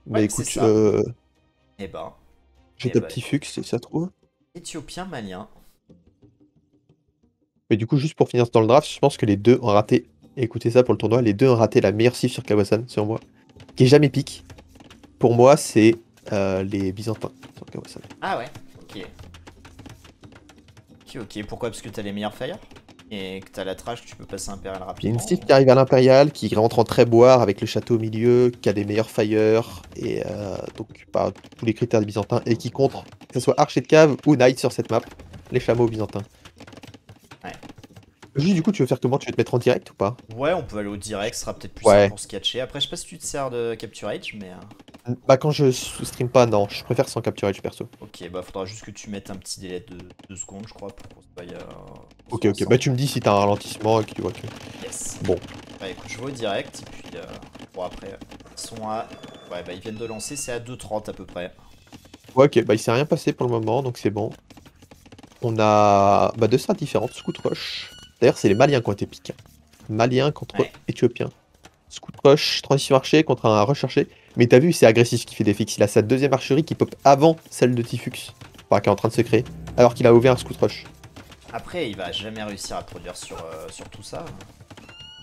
Ouais, Mais mais c'est écoute, ça. Eh ben, j'ai eh ta ben, petit Fux, si ça se trouve. Éthiopien malien. Mais du coup, juste pour finir dans le draft, je pense que les deux ont raté. Écoutez ça pour le tournoi, les deux ont raté la meilleure cible sur Kawasan, selon moi. Qui est jamais pique. Pour moi, c'est les Byzantins sur Kawasan. Ah ouais, ok. Ok. Pourquoi? Parce que t'as les meilleurs fire et que t'as la trash, tu peux passer Impérial Il y a une rapidement. cible qui arrive à l'Impérial, qui rentre en tréboire avec le château au milieu, qui a des meilleurs fire, et donc pas tous les critères des Byzantins, et qui contre, que ce soit archer de cave ou knight sur cette map, les chameaux byzantins. Ouais. Juste du coup, tu veux faire comment? Tu veux te mettre en direct ou pas? Ouais, on peut aller au direct, ce sera peut-être plus simple Ouais. pour se catcher. Après, je sais pas si tu te sers de Capture Age, mais. Bah quand je stream pas, non, je préfère sans capture edge perso. Ok, bah faudra juste que tu mettes un petit délai de 2 secondes, je crois, pour qu'on Ok, soit ok, bah ensemble. tu me dis si t'as un ralentissement et que tu vois que... Yes. Bon, Bah écoute, je vais au direct, et puis. Bon, après, ils sont à. Ouais, bah ils viennent de lancer, c'est à 2:30 à peu près. ouais, ok, bah il s'est rien passé pour le moment, donc c'est bon. On a bah, deux strats différentes, Scout Rush. D'ailleurs, c'est les Maliens qui ont été piqués. Maliens contre Ouais. Éthiopiens. Scout Rush, transition archer contre un rush archer. Mais t'as vu, c'est agressif ce qu'il fait des fixes. Il a sa deuxième archerie qui pop avant celle de Tifux. Enfin, qui est en train de se créer. Alors qu'il a ouvert un Scout Rush. Après, il va jamais réussir à produire sur tout ça.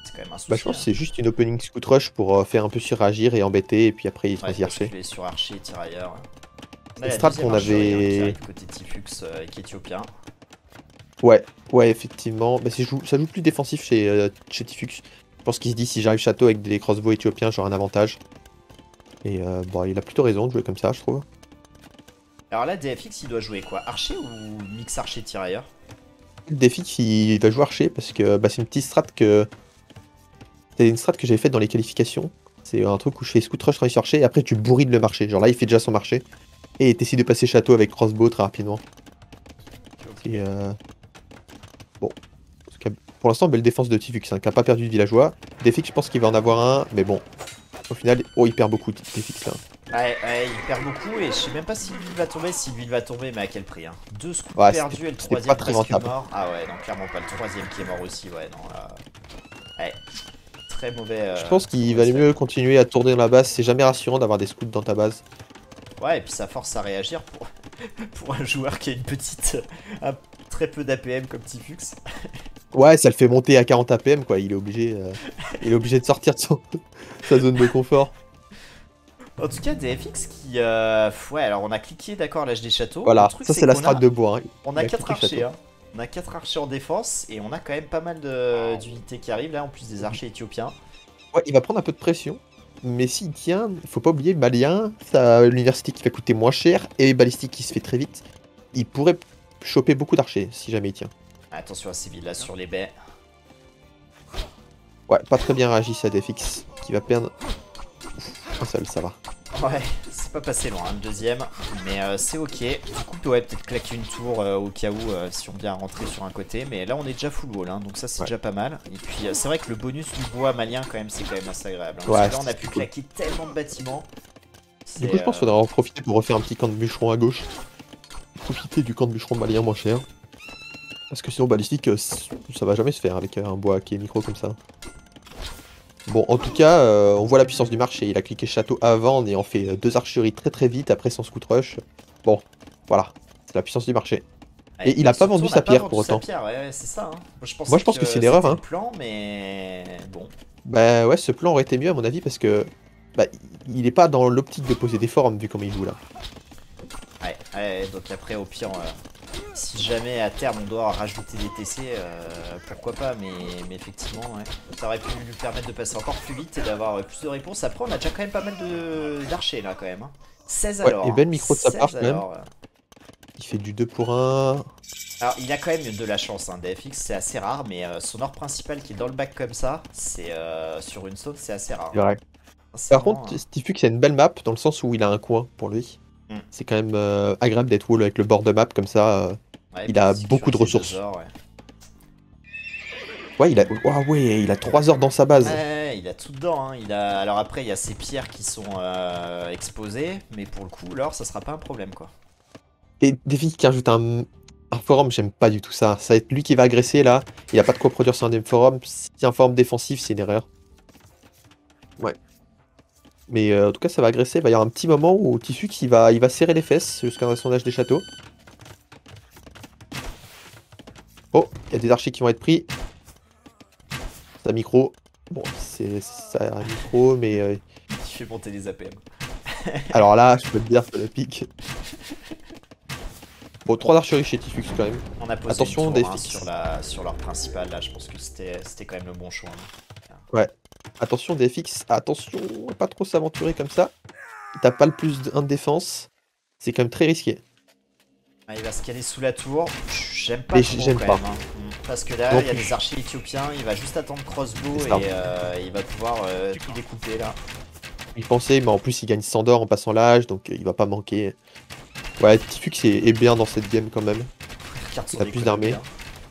C'est quand même un Bah, je souci, pense que hein. c'est juste une opening Scout Rush pour faire un peu suragir et embêter. Et puis après, il Ouais, transit archer. basculer sur Archer et Tirailleur. On a Une la strat deuxième qu'on archerie hein, qui avait. arrive côté Tifux avec Éthiopien. Ouais, ouais, effectivement. Bah, ça joue plus défensif chez Tifux. Je pense qu'il se dit si j'arrive château avec des crossbows éthiopiens, j'aurai un avantage. Et bon, il a plutôt raison de jouer comme ça, je trouve. Alors là, DFX, il doit jouer quoi? Archer ou mix Archer Tirailleur? Le défi il va jouer archer parce que bah, c'est une petite strat que. C'est une strat que j'avais faite dans les qualifications. C'est un truc où je fais scout rush, sur archer et après tu bourrides le marché. Genre là, il fait déjà son marché. Et t'essaies de passer château avec crossbow très rapidement. Ok. Et bon. Parce que pour l'instant, belle défense de Tifux, hein, qui a pas perdu de villageois. Défi, je pense qu'il va en avoir un, mais bon. Au final, oh, il perd beaucoup Défix là. Ouais, il perd beaucoup et je sais même pas si l'huile va tomber, mais à quel prix hein. Deux scouts Ouais, perdus et le c'était pas troisième très presque rentable. mort. Ah ouais, non, clairement pas. Le troisième qui est mort aussi, ouais, non, là. Ouais, Je pense très qu'il mauvaise valait mieux famille. continuer à tourner dans la base. C'est jamais rassurant d'avoir des scouts dans ta base. Ouais, et puis ça force à réagir pour un joueur qui a une petite. Un- très peu d'APM comme Tifux. Ouais, ça le fait monter à 40 APM, quoi. Il est obligé de sortir de sa zone de confort. En tout cas, DFX qui. Ouais, alors on a cliqué d'accord l'âge des châteaux. Le Voilà, truc, ça c'est c'est la qu'on strat a. de bois, hein. On a Il a 4 cliqué archers, château. hein. On a 4 archers en défense et on a quand même pas mal d'unités qui arrivent là, en plus des archers éthiopiens. Ouais, il va prendre un peu de pression. Mais s'il tient, faut pas oublier, malien, ça l'université qui va coûter moins cher et balistique qui se fait très vite. Il pourrait choper beaucoup d'archers si jamais il tient. Attention à ces villas sur les baies. Ouais, pas très bien réagi ça DFX, qui va perdre un seul, ça va. Ouais, c'est pas passé loin, hein, le deuxième, mais c'est ok. Du coup, ouais, peut-être claquer une tour au cas où si on vient rentrer sur un côté, mais là on est déjà full wall, hein, donc ça c'est Ouais, déjà pas mal. Et puis c'est vrai que le bonus du bois malien quand même c'est quand même assez agréable, hein, parce ouais, que là on a pu c'était cool. claquer tellement de bâtiments. Du coup, C'est je pense qu'il faudra en profiter pour refaire un petit camp de bûcheron à gauche. Profiter du camp de bûcheron malien moins cher. Parce que sinon, balistique, ça va jamais se faire avec un bois qui est micro comme ça. Bon, en tout cas, on voit la puissance du marché. Il a cliqué château avant en ayant fait deux archeries très très vite après son scout rush. Bon, voilà, c'est la puissance du marché. ouais, Et il et a pas surtout vendu on n'a sa pas pierre vendu pour sa autant. pierre, ouais, c'est ça. Hein. Moi, je Moi, pensais je pense que c'est que une erreur, c'était le hein. plan, mais bon. Bah ouais, ce plan aurait été mieux à mon avis parce que bah, il est pas dans l'optique de poser des formes vu comme il joue là. Ouais, donc après au pire, si jamais à terme on doit rajouter des TC, pourquoi pas, mais effectivement, ouais. Ça aurait pu lui permettre de passer encore plus vite et d'avoir plus de réponses. Après, on a déjà quand même pas mal d'archers là quand même. Hein. 16 Ouais, alors, et hein. belle micro de sa part 16 quand même. alors. Il fait du 2 pour 1. Alors, il a quand même de la chance, hein. DFX c'est assez rare, mais son or principal qui est dans le bac comme ça, c'est sur une saute, c'est assez rare. C'est vrai. Par Sincèrement. contre, Stifux a une belle map dans le sens où il a un coin pour lui. Hmm. C'est quand même agréable d'être wall avec le bord de map comme ça. Ouais, et Il puis de a beaucoup de sécuriser deux ressources. ors, ouais. Ouais, il a 3 heures dans sa base. Ouais, il a tout dedans. Hein. Alors après, il y a ces pierres qui sont exposées, mais pour le coup, l'or, ça sera pas un problème, quoi. Et Défi qui ajoute un forum, j'aime pas du tout ça. Ça va être lui qui va agresser là. Il a pas de quoi produire sur un forum. Si un forum défensif, c'est une erreur. Ouais. Mais en tout cas, ça va agresser. Il va y avoir un petit moment où Tifux il va serrer les fesses jusqu'à un sondage des châteaux. Oh, il y a des archers qui vont être pris. Ça micro. Bon, ça un micro, mais Qui fait monter les APM. alors là, je peux te dire, ça le pique. Bon, 3 d'archerie chez Tifux quand même. On a posé Attention, une des tour, hein, fixes. sur leur principal là, je pense que c'était quand même le bon choix. Hein. Ouais. Attention, des fixes. Attention, pas trop s'aventurer comme ça. T'as pas le plus 1 de défense. C'est quand même très risqué. Ah, il va se caler sous la tour. J'aime pas Mais trop j'aime quand pas. même. Hein. Parce que là, Non il y a plus. des archers éthiopiens. Il va juste attendre crossbow C'est ça. et il va pouvoir tout découper là. Il pensait, mais en plus, il gagne 100 d'or en passant l'âge, donc il va pas manquer. Ouais, Tifux est bien dans cette game quand même. Regarde son Il a plus économie, d'armée. hein.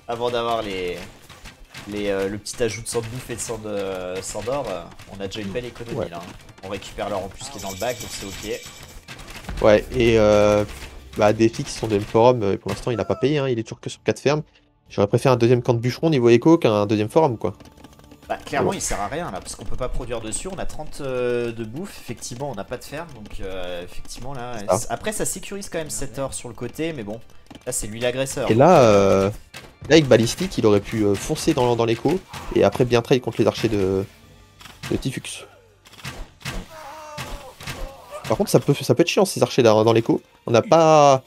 Avant d'avoir le petit ajout de sang de bouffe et de sang d'or, on a déjà une belle économie Ouais. là. Hein. On récupère l'or en plus qui est dans le bac, donc c'est ok. Ouais, et bah, des fixes sont des forum, pour l'instant, il a pas payé, hein, il est toujours que sur 4 fermes. J'aurais préféré un deuxième camp de bûcheron niveau éco qu'un deuxième forum, quoi. Bah, clairement, Bon. il sert à rien là, parce qu'on peut pas produire dessus. On a 30 de bouffe, effectivement, on n'a pas de ferme, donc effectivement là. Après, ça sécurise quand même 7 or sur le côté, mais bon, là c'est lui l'agresseur. Et là, avec Ballistic, il aurait pu foncer dans l'écho, et après bien trade contre les archers de Tifux. Par contre, ça peut être chiant ces archers dans l'écho. On n'a pas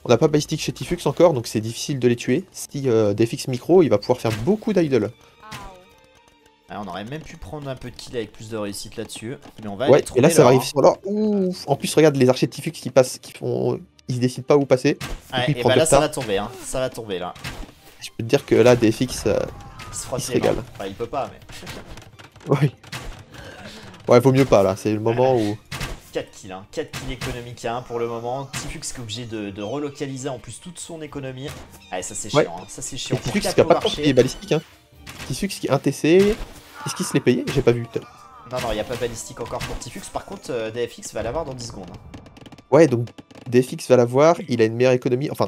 Ballistic chez Tifux encore, donc c'est difficile de les tuer. Si Defix micro, il va pouvoir faire beaucoup d'idle. Ah, on aurait même pu prendre un peu de kill avec plus de réussite là-dessus, mais on va Ouais, aller trouver et là ça va l'or, arriver sur l'or. Ouf. En plus, regarde les archers de Tifux qui passent, ils se décident pas où passer. hein. Ouais, Il et prend bah deux là ça stars. va tomber, hein. Ça va tomber là. Je peux te dire que là, Defix, Il se frotte il se les mains. régale. Enfin, il peut pas, mais. Oui. Ouais, vaut mieux pas là, c'est le moment où. 4 kills, hein. 4 kills économiques à 1 pour le moment. Tifux qui est obligé de relocaliser en plus toute son économie. Ah, ça c'est Ouais. chiant, hein. Ça c'est chiant. Et Pour Tifux 4 qui a pas low de archers. payer Ballistic, hein. Tifux qui est un TC. Est-ce qu'il se l'est payé? J'ai pas vu. Non, non, il n'y a pas balistique encore pour Tifux. Par contre, DFX va l'avoir dans 10 secondes. Hein. Ouais, donc DFX va l'avoir, il a une meilleure économie. Enfin,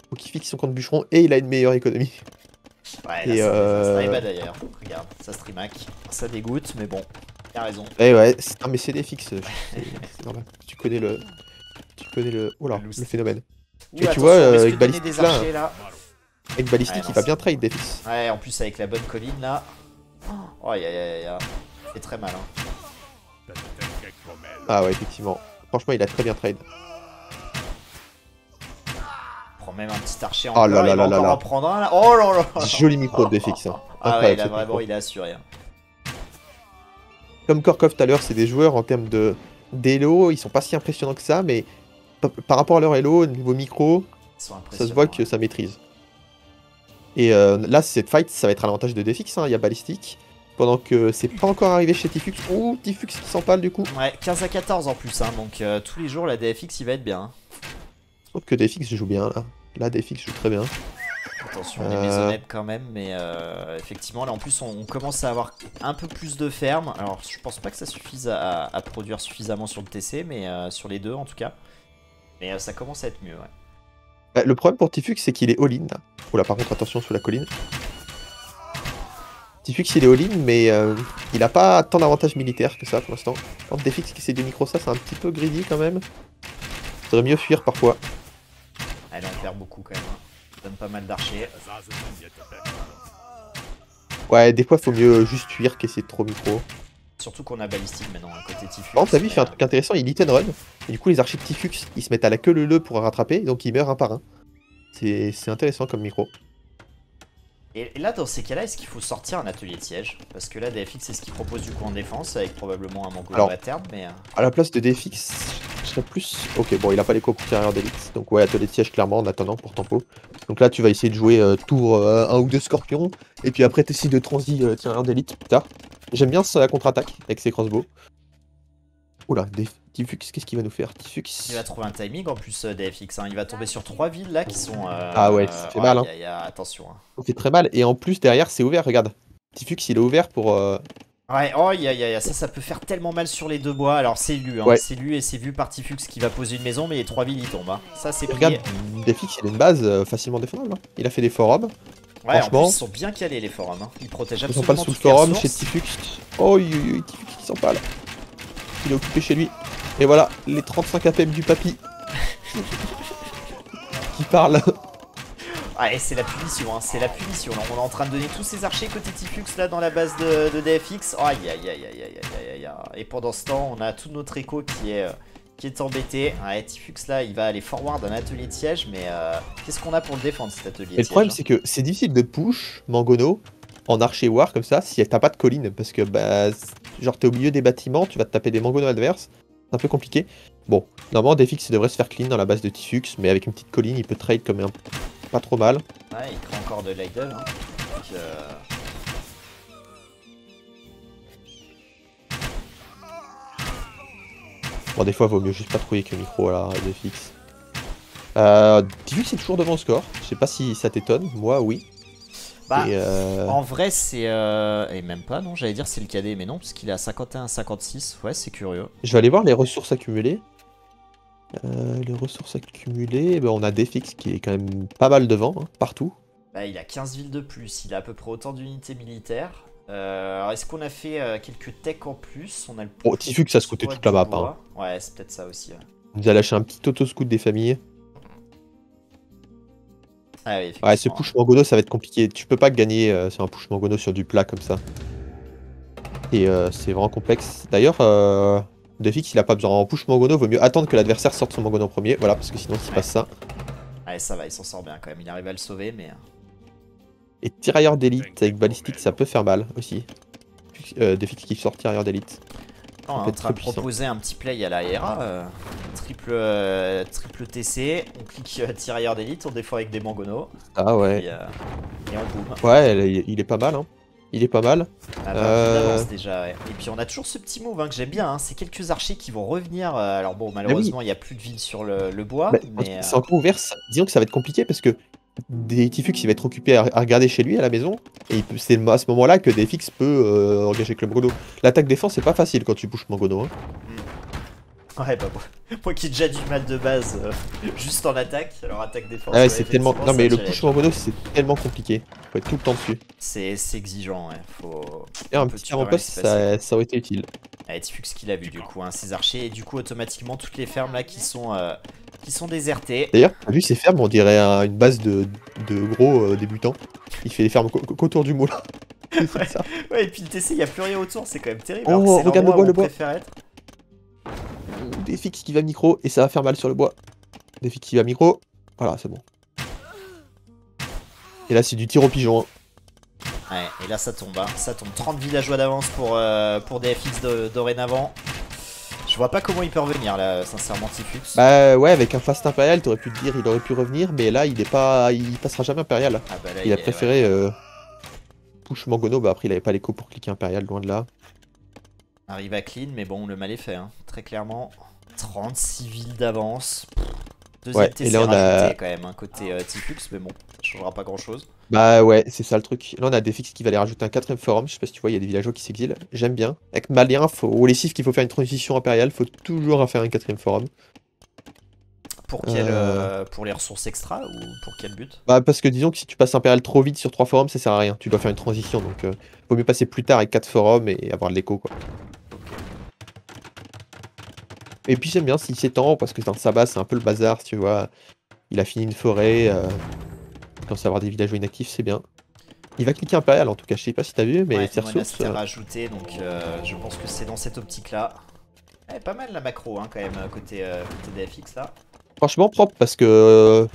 faut qu'il fixe son compte bûcheron et il a une meilleure économie. Ouais, Et là, ça stream d'ailleurs. Regarde, ça streamac. Ça dégoûte, mais bon, il a raison. ouais, non mais c'est DFX, c'est normal. Tu connais le. Oh là, Le le phénomène. Ouh, Et tu attention, vois, on risque avec de donner Ballistic des là, archers, là. avec Ballistic, Ouais, non, il va c'est- bien trade DFX. Ouais, en plus avec la bonne colline là. Oh, aïe aïe aïe aïe. C'est très mal. Hein. Ah ouais, effectivement. Franchement, il a très bien trade. Prend même un petit archer Oh encore. là là Il va là là encore là. en prendre un là. Oh là là. Joli micro de DFX. Hein. Ah ouais, Incroyable, là ce vraiment, micro. il est assuré. Hein. Comme Korkov tout à l'heure, c'est des joueurs en termes d'elo, ils sont pas si impressionnants que ça, mais par rapport à leur elo, au niveau micro, Ils sont ça se voit impressionnants. que ça maîtrise. Et là, cette fight, ça va être à l'avantage de DFX, hein. Il y a Ballistic. Pendant que c'est pas encore arrivé chez Tifux. Ouh, Tifux qui s'empale du coup. Ouais, 15 à 14 en plus, hein, donc tous les jours la DFX il va être bien. Hein. Je trouve que DFX joue bien là. Là, DFX joue très bien. Attention, on est maisonnette quand même, mais effectivement là en plus on commence à avoir un peu plus de fermes. Alors je pense pas que ça suffise à produire suffisamment sur le TC, mais sur les deux en tout cas. Mais ça commence à être mieux, ouais. Le problème pour Tifux, c'est qu'il est all-in là. Oula, par contre, attention sous la colline. Tifux il est all-in, mais il a pas tant d'avantages militaires que ça pour l'instant. Quand DFX qui essaie de micro ça, c'est un petit peu greedy quand même. Faudrait mieux fuir parfois. Allez, on perd beaucoup quand même. Hein. Ça donne pas mal d'archers. Ouais, des fois faut mieux juste fuir qu'essayer de trop micro. Surtout qu'on a balistique maintenant à côté Tifux. Par contre, t'as vu, il fait un truc intéressant, il hit and run. Et du coup, les archers de Tifux, ils se mettent à la queue leu pour rattraper, donc ils meurent un par un. C'est intéressant comme micro. Et là, dans ces cas-là, est-ce qu'il faut sortir un atelier de siège? Parce que là, DFX, c'est ce qu'il propose du coup en défense, avec probablement un mongol Alors, à terme, mais... À la place de DFX, je serais plus... Ok, bon, il a pas les coups carrière d'élite, donc ouais, atelier de siège clairement en attendant pour tempo. Donc là, tu vas essayer de jouer tour 1 ou 2 scorpions, et puis après, t'essayes de transi tireur d'élite plus tard. J'aime bien la contre-attaque avec ses crossbows. Oula, Tifux, qu'est-ce qu'il va nous faire? Tifux... Il va trouver un timing en plus DFX, hein. Il va tomber sur 3 villes là qui sont... Ah ouais, ça fait mal, hein. Attention. Hein. Ça fait très mal, et en plus, derrière, c'est ouvert, regarde. Tifux, il est ouvert pour... Ouais, oh, ça peut faire tellement mal sur les deux bois. Alors c'est lu, hein. Ouais. C'est lu et c'est vu par Tifux qui va poser une maison, mais les 3 villes ils tombent. Hein. Ça c'est Regarde, plié. DFX, il a une base facilement défendable. Hein. Il a fait des forums. Ouais, en franchement, plus ils sont bien calés les forums. Hein. Ils protègent ils sont pas absolument sous le toutes les forum ressources. chez Tifux. Oh, Tifux qui s'empale. Il est occupé chez lui. Et voilà, les 35 APM du papy. Qui parle. Ah, et c'est la punition, hein, c'est la punition. Là, on est en train de donner tous ces archers côté Tifux là dans la base de DFX. Aïe aïe aïe aïe aïe aïe aïe aïe. Et pendant ce temps, on a tout notre écho qui est embêté. Ouais, Tifux là, il va aller forward dans l'atelier de siège, mais qu'est-ce qu'on a pour le défendre cet atelier de siège? Et le problème, c'est que c'est difficile de push Mangono en archer war comme ça si t'as pas de colline. Parce que, bah, genre, t'es au milieu des bâtiments, tu vas te taper des Mangono adverses. C'est un peu compliqué. Bon, normalement, DFX devrait se faire clean dans la base de Tifux, mais avec une petite colline, il peut trade comme un. Pas trop mal. Ouais, il crée encore de l'idle. Hein. Donc, Bon, des fois, vaut mieux juste pas trouver que le micro à la DFX. Tifux est toujours devant le score. Je sais pas si ça t'étonne. Moi, oui. bah, en vrai, c'est. Et même pas, non, j'allais dire c'est le cadet, mais non, parce qu'il est à 51-56. Ouais, c'est curieux. Je vais aller voir les ressources accumulées. Les ressources accumulées, ben, on a DFX qui est quand même pas mal devant, hein, partout. Bah, il a 15 villes de plus, il a à peu près autant d'unités militaires. Alors, est-ce qu'on a fait quelques techs en plus? On a le Bon, Tifux, ça scoutait toute la map. Hein. Ouais, c'est peut-être ça aussi. Ouais. On nous a lâché un petit auto-scout des familles. Ah oui, Ouais, ce push Mangono, ça va être compliqué. Tu peux pas gagner sur un push Mangono sur du plat comme ça. Et c'est vraiment complexe. D'ailleurs, DFX, il a pas besoin. En push Mangono, vaut mieux attendre que l'adversaire sorte son Mangono en premier. Voilà, parce que sinon, s'il passe ça. Ouais, ça va, il s'en sort bien quand même. Il arrive à le sauver, mais. Et tirailleur d'élite avec balistique, ça peut faire mal aussi. DFX qui sort tirailleur d'élite. On est en train de proposer un petit play à la ERA. Triple TC, on clique tirailleur d'élite, on défend avec des Mangono. Ah ouais. Et on boom. Ouais, il est pas mal. Hein. Il est pas mal. Ah bah, déjà, ouais. Et puis on a toujours ce petit move hein, que j'aime bien. Hein. C'est quelques archers qui vont revenir. Alors bon, malheureusement, il n'y a plus de ville sur le bois. Bah, mais c'est encore ouvert. Disons que ça va être compliqué parce que des Tifux il va être occupé à regarder chez lui à la maison. Et c'est à ce moment-là que DFX peut engager avec le Mangono. L'attaque défense, c'est pas facile quand tu pushes Mangono. Hein. Ouais, bah moi qui ai déjà du mal de base, juste en attaque, alors attaque défense. Ah ouais, c'est tellement. Non, mais le push Mangono, c'est tellement compliqué. Faut être tout le temps dessus. C'est exigeant, ouais. Faut. Et un petit avant-poste, ça aurait été utile. Ouais, Tifux qui l'a vu du coup, hein, ses archers, et du coup, automatiquement, toutes les fermes là qui sont désertées. D'ailleurs, t'as vu ces fermes, on dirait une base de gros débutants. Il fait les fermes qu'autour du moulin. Ouais. Ça. Ouais, et puis le TC, il n'y a plus rien autour, c'est quand même terrible. Oh, regarde le bois, être. DFX qui va micro, et ça va faire mal sur le bois. DFX qui va micro, voilà, c'est bon. Et là, c'est du tir au pigeon. Hein. Ouais, et là, ça tombe. Hein. Ça tombe 30 villageois d'avance pour DFX dorénavant. Je vois pas comment il peut revenir là, sincèrement, Tifux. Bah ouais, avec un fast impérial, t'aurais pu te dire il aurait pu revenir, mais là il passera jamais impérial. Ah bah là, il a préféré push Mangono, bah après il avait pas l'écho pour cliquer impérial, loin de là. Arrive à clean, mais bon, le mal est fait, hein. Très clairement. 36 villes d'avance. Deuxième TC rajouté quand même, hein, côté Tifux, mais bon, ça changera pas grand chose. Bah ouais, c'est ça le truc. Là on a DFX qui va aller rajouter un 4ème forum, je sais pas si tu vois, il y a des villageois qui s'exilent. J'aime bien. Avec Malien, ou les Sif qu'il faut faire une transition impériale, faut toujours faire un 4ème forum. Pour pour les ressources extra ou pour quel but? Bah parce que disons que si tu passes impérial trop vite sur 3 forums, ça sert à rien. Tu dois faire une transition, donc faut mieux passer plus tard avec 4 forums et avoir de l'écho quoi. Et puis j'aime bien s'il s'étend, parce que dans sa base c'est un peu le bazar, tu vois. Il a fini une forêt, quand ça va avoir des villageois inactifs, c'est bien. Il va cliquer impérial en tout cas, je sais pas si t'as vu, mais ses ressources... rajouté, donc je pense que c'est dans cette optique là. Pas mal la macro hein, quand même, côté DFX là. Franchement propre, parce que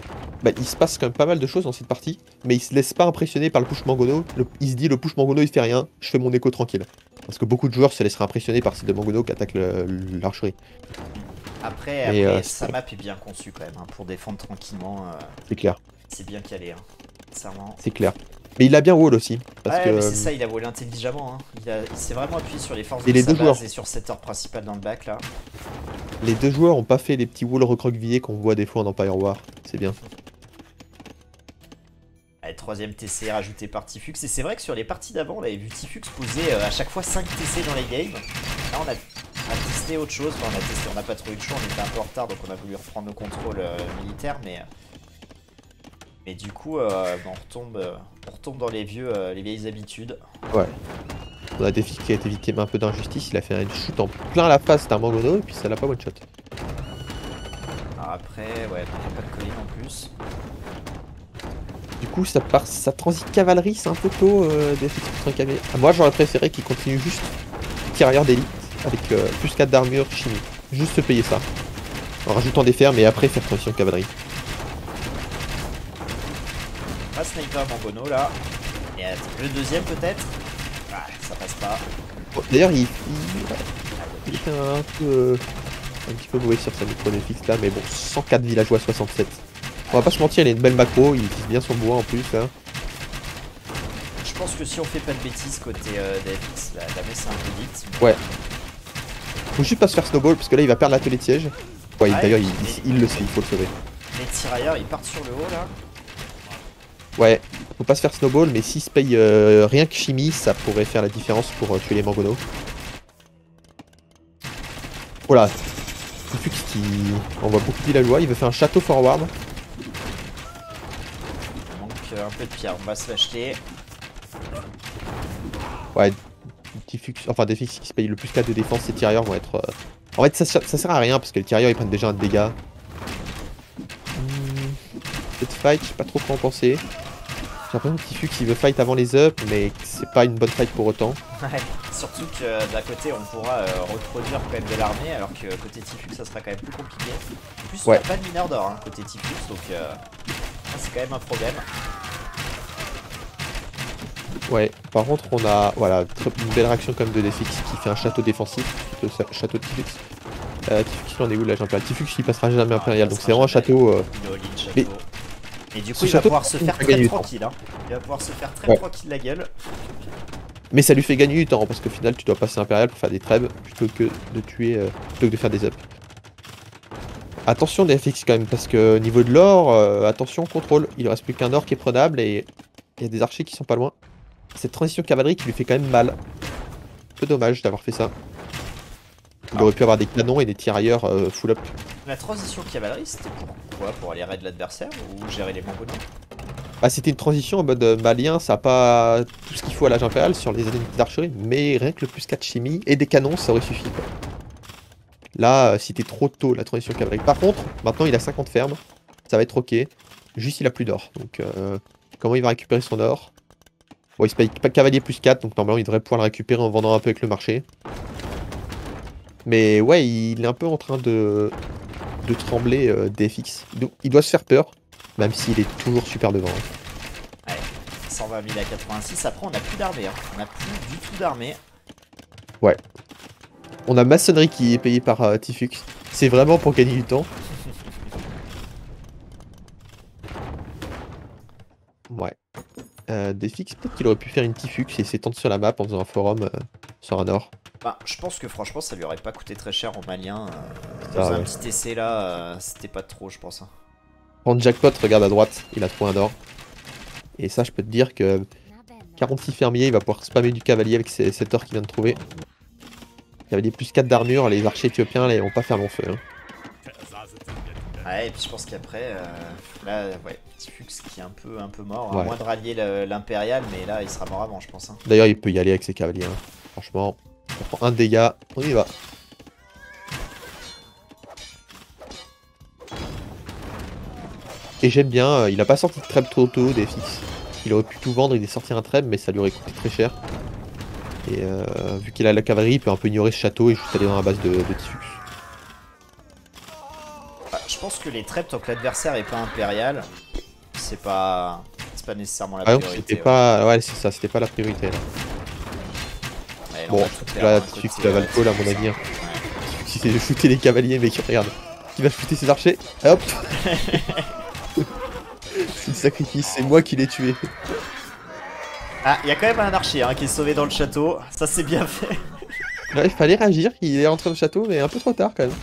il se passe quand même pas mal de choses dans cette partie, mais il se laisse pas impressionner par le push Mangono. Il se dit le push Mangono il fait rien, je fais mon écho tranquille. Parce que beaucoup de joueurs se laisseraient impressionner par ces deux Mangono qui attaquent l'archerie. Après sa map est bien conçue quand même, hein, pour défendre tranquillement. C'est clair. C'est bien calé, hein. Sincèrement. C'est clair. Mais il a bien wall aussi. Parce que... mais c'est ça, il a wall intelligemment. Hein. Il s'est vraiment appuyé sur les forces de sa base et sur cette heure principale dans le back là. Les deux joueurs ont pas fait les petits walls recroquevillés qu'on voit des fois en Empire War. C'est bien. Allez, 3ème TC rajouté par Tifux. Et c'est vrai que sur les parties d'avant, on avait vu Tifux poser à chaque fois 5 TC dans les games. Là, on a testé autre chose. Enfin, on n'a pas trop eu le choix. On était un peu en retard, donc on a voulu reprendre le contrôle militaire. Mais Et du coup, on retombe dans les vieilles habitudes. Ouais. On a Défix qui a été victime un peu d'injustice, il a fait une shoot en plein à la face d'un Mangono et puis ça l'a pas one shot. Alors après, ouais, il n'y a pas de colline en plus. Du coup ça transite cavalerie, c'est un peu tôt Défix contre un cavalier. Ah, moi j'aurais préféré qu'il continue juste tirailleur d'élite avec plus 4 d'armure chimie. Juste se payer ça. En rajoutant des fermes et après faire transition cavalerie. Ah, sniper Mangono là. Et le deuxième peut-être. Ah, ça passe pas. Bon, d'ailleurs il était un petit peu mauvais sur sa micro Défix là, mais bon, 104 villageois 67. On va pas se mentir, il a une belle macro, il utilise bien son bois en plus là. Je pense que si on fait pas de bêtises côté DFX, la messe est un peu vite. Ouais. Faut juste pas se faire snowball parce que là il va perdre l'atelier de siège. Ouais, Ouais, d'ailleurs il le sait, il faut le sauver. Les tirailleurs ils partent sur le haut là. Ouais, faut pas se faire snowball, mais s'il se paye rien que chimie, ça pourrait faire la différence pour tuer les Mangono. Voilà. Tifux qui envoie beaucoup de villageois, il veut faire un château forward. Donc un peu de pierre, on va se l'acheter. Ouais, Tifux, enfin Défix qui se paye le plus 4 de défense, ces tirailleurs vont être... En fait ça sert à rien parce que les tirailleurs ils prennent déjà un dégât. Cette fight, je sais pas trop quoi en penser. J'ai l'impression que Tifux il veut fight avant les up, mais c'est pas une bonne fight pour autant. Ouais, surtout que d'un côté on pourra reproduire quand même de l'armée, alors que côté Tifux ça sera quand même plus compliqué. En plus on Ouais. n'a pas de mineur d'or hein, côté Tifux, donc c'est quand même un problème. Ouais, par contre on a voilà, une belle réaction comme de Défix qui fait un château défensif, le château de Tifux. Tifux il en est où là Jean-Pierre? Tifux il passera jamais impérial, donc c'est vraiment un château... Il est all-in château. Mais- Et du coup ce il va château, pouvoir se faire fait très gagner du temps. tranquille. Hein. Il va pouvoir se faire très Ouais. tranquille la gueule. Mais ça lui fait gagner du temps parce qu'au final tu dois passer impérial pour faire des trêves plutôt que de tuer, plutôt que de faire des ups. Attention DFX quand même parce que niveau de l'or, attention contrôle, il ne reste plus qu'un or qui est prenable et il y a des archers qui sont pas loin. Cette transition cavalerie qui lui fait quand même mal. Peu dommage d'avoir fait ça. Il aurait pu avoir des canons et des tirailleurs full up. La transition cavalerie c'était pourquoi? Pour aller raid l'adversaire ou gérer les Mangonos? Bah, c'était une transition en mode malien, ça a pas tout ce qu'il faut à l'âge impérial sur les unités d'archerie, mais rien que le plus 4 chimie et des canons ça aurait suffi quoi. Là, c'était trop tôt la transition cavalerie. Par contre, maintenant il a 50 fermes, ça va être ok. Juste il a plus d'or, donc comment il va récupérer son or? Bon, il se paye pas cavalier plus 4, donc normalement il devrait pouvoir le récupérer en vendant un peu avec le marché. Mais ouais, il est un peu en train de trembler DFX. Donc, il doit se faire peur, même s'il est toujours super devant. Hein. Ouais, 120 000 à 86, après on a plus d'armée, hein. On a plus du tout d'armée. Ouais. On a maçonnerie qui est payée par Tifux. C'est vraiment pour gagner du temps. Ouais. Défix, peut-être qu'il aurait pu faire une Tifux et s'étendre sur la map en faisant un forum sur un or. Bah, je pense que franchement ça lui aurait pas coûté très cher en malien. Ah, Dans un ouais. petit essai là, c'était pas trop je pense. Hein. Prendre jackpot, regarde à droite, il a trouvé un or. Et ça, je peux te dire que 46 fermiers, il va pouvoir spammer du cavalier avec cet or qu'il vient de trouver. Cavalier plus 4 d'armure, les archers éthiopiens là, ils vont pas faire long feu. Hein. Ouais, et puis je pense qu'après, là, ouais, Tifux qui est un peu mort, Ouais. à moins de rallier l'impérial, mais là il sera mort avant, je pense. Hein. D'ailleurs, il peut y aller avec ses cavaliers. Hein. Franchement, on prend un dégât, on y va. Et j'aime bien, il a pas sorti de treb trop tôt, DFX. Il aurait pu tout vendre, il est sorti un treb, mais ça lui aurait coûté très cher. Et vu qu'il a la cavalerie, il peut un peu ignorer ce château et juste aller dans la base de Tifux. Bah, je pense que les trèps, tant que l'adversaire est pas impérial, c'est pas nécessairement la Par exemple, priorité. c'était pas... Ouais, c'est ça, c'était pas la priorité là. Ouais, là, on Bon, va tout perdre, là, hein, Tifux, côté, il va le call à mon Tifux, avis. hein. Hein. Si c'est de shooter les cavaliers, mec, regarde. Qui va shooter ses archers. Hop. C'est le sacrifice, c'est moi qui l'ai tué. Ah, il y a quand même un archer hein, qui est sauvé dans le château, ça c'est bien fait. Ouais, il fallait réagir, il est rentré dans le château, mais un peu trop tard quand même.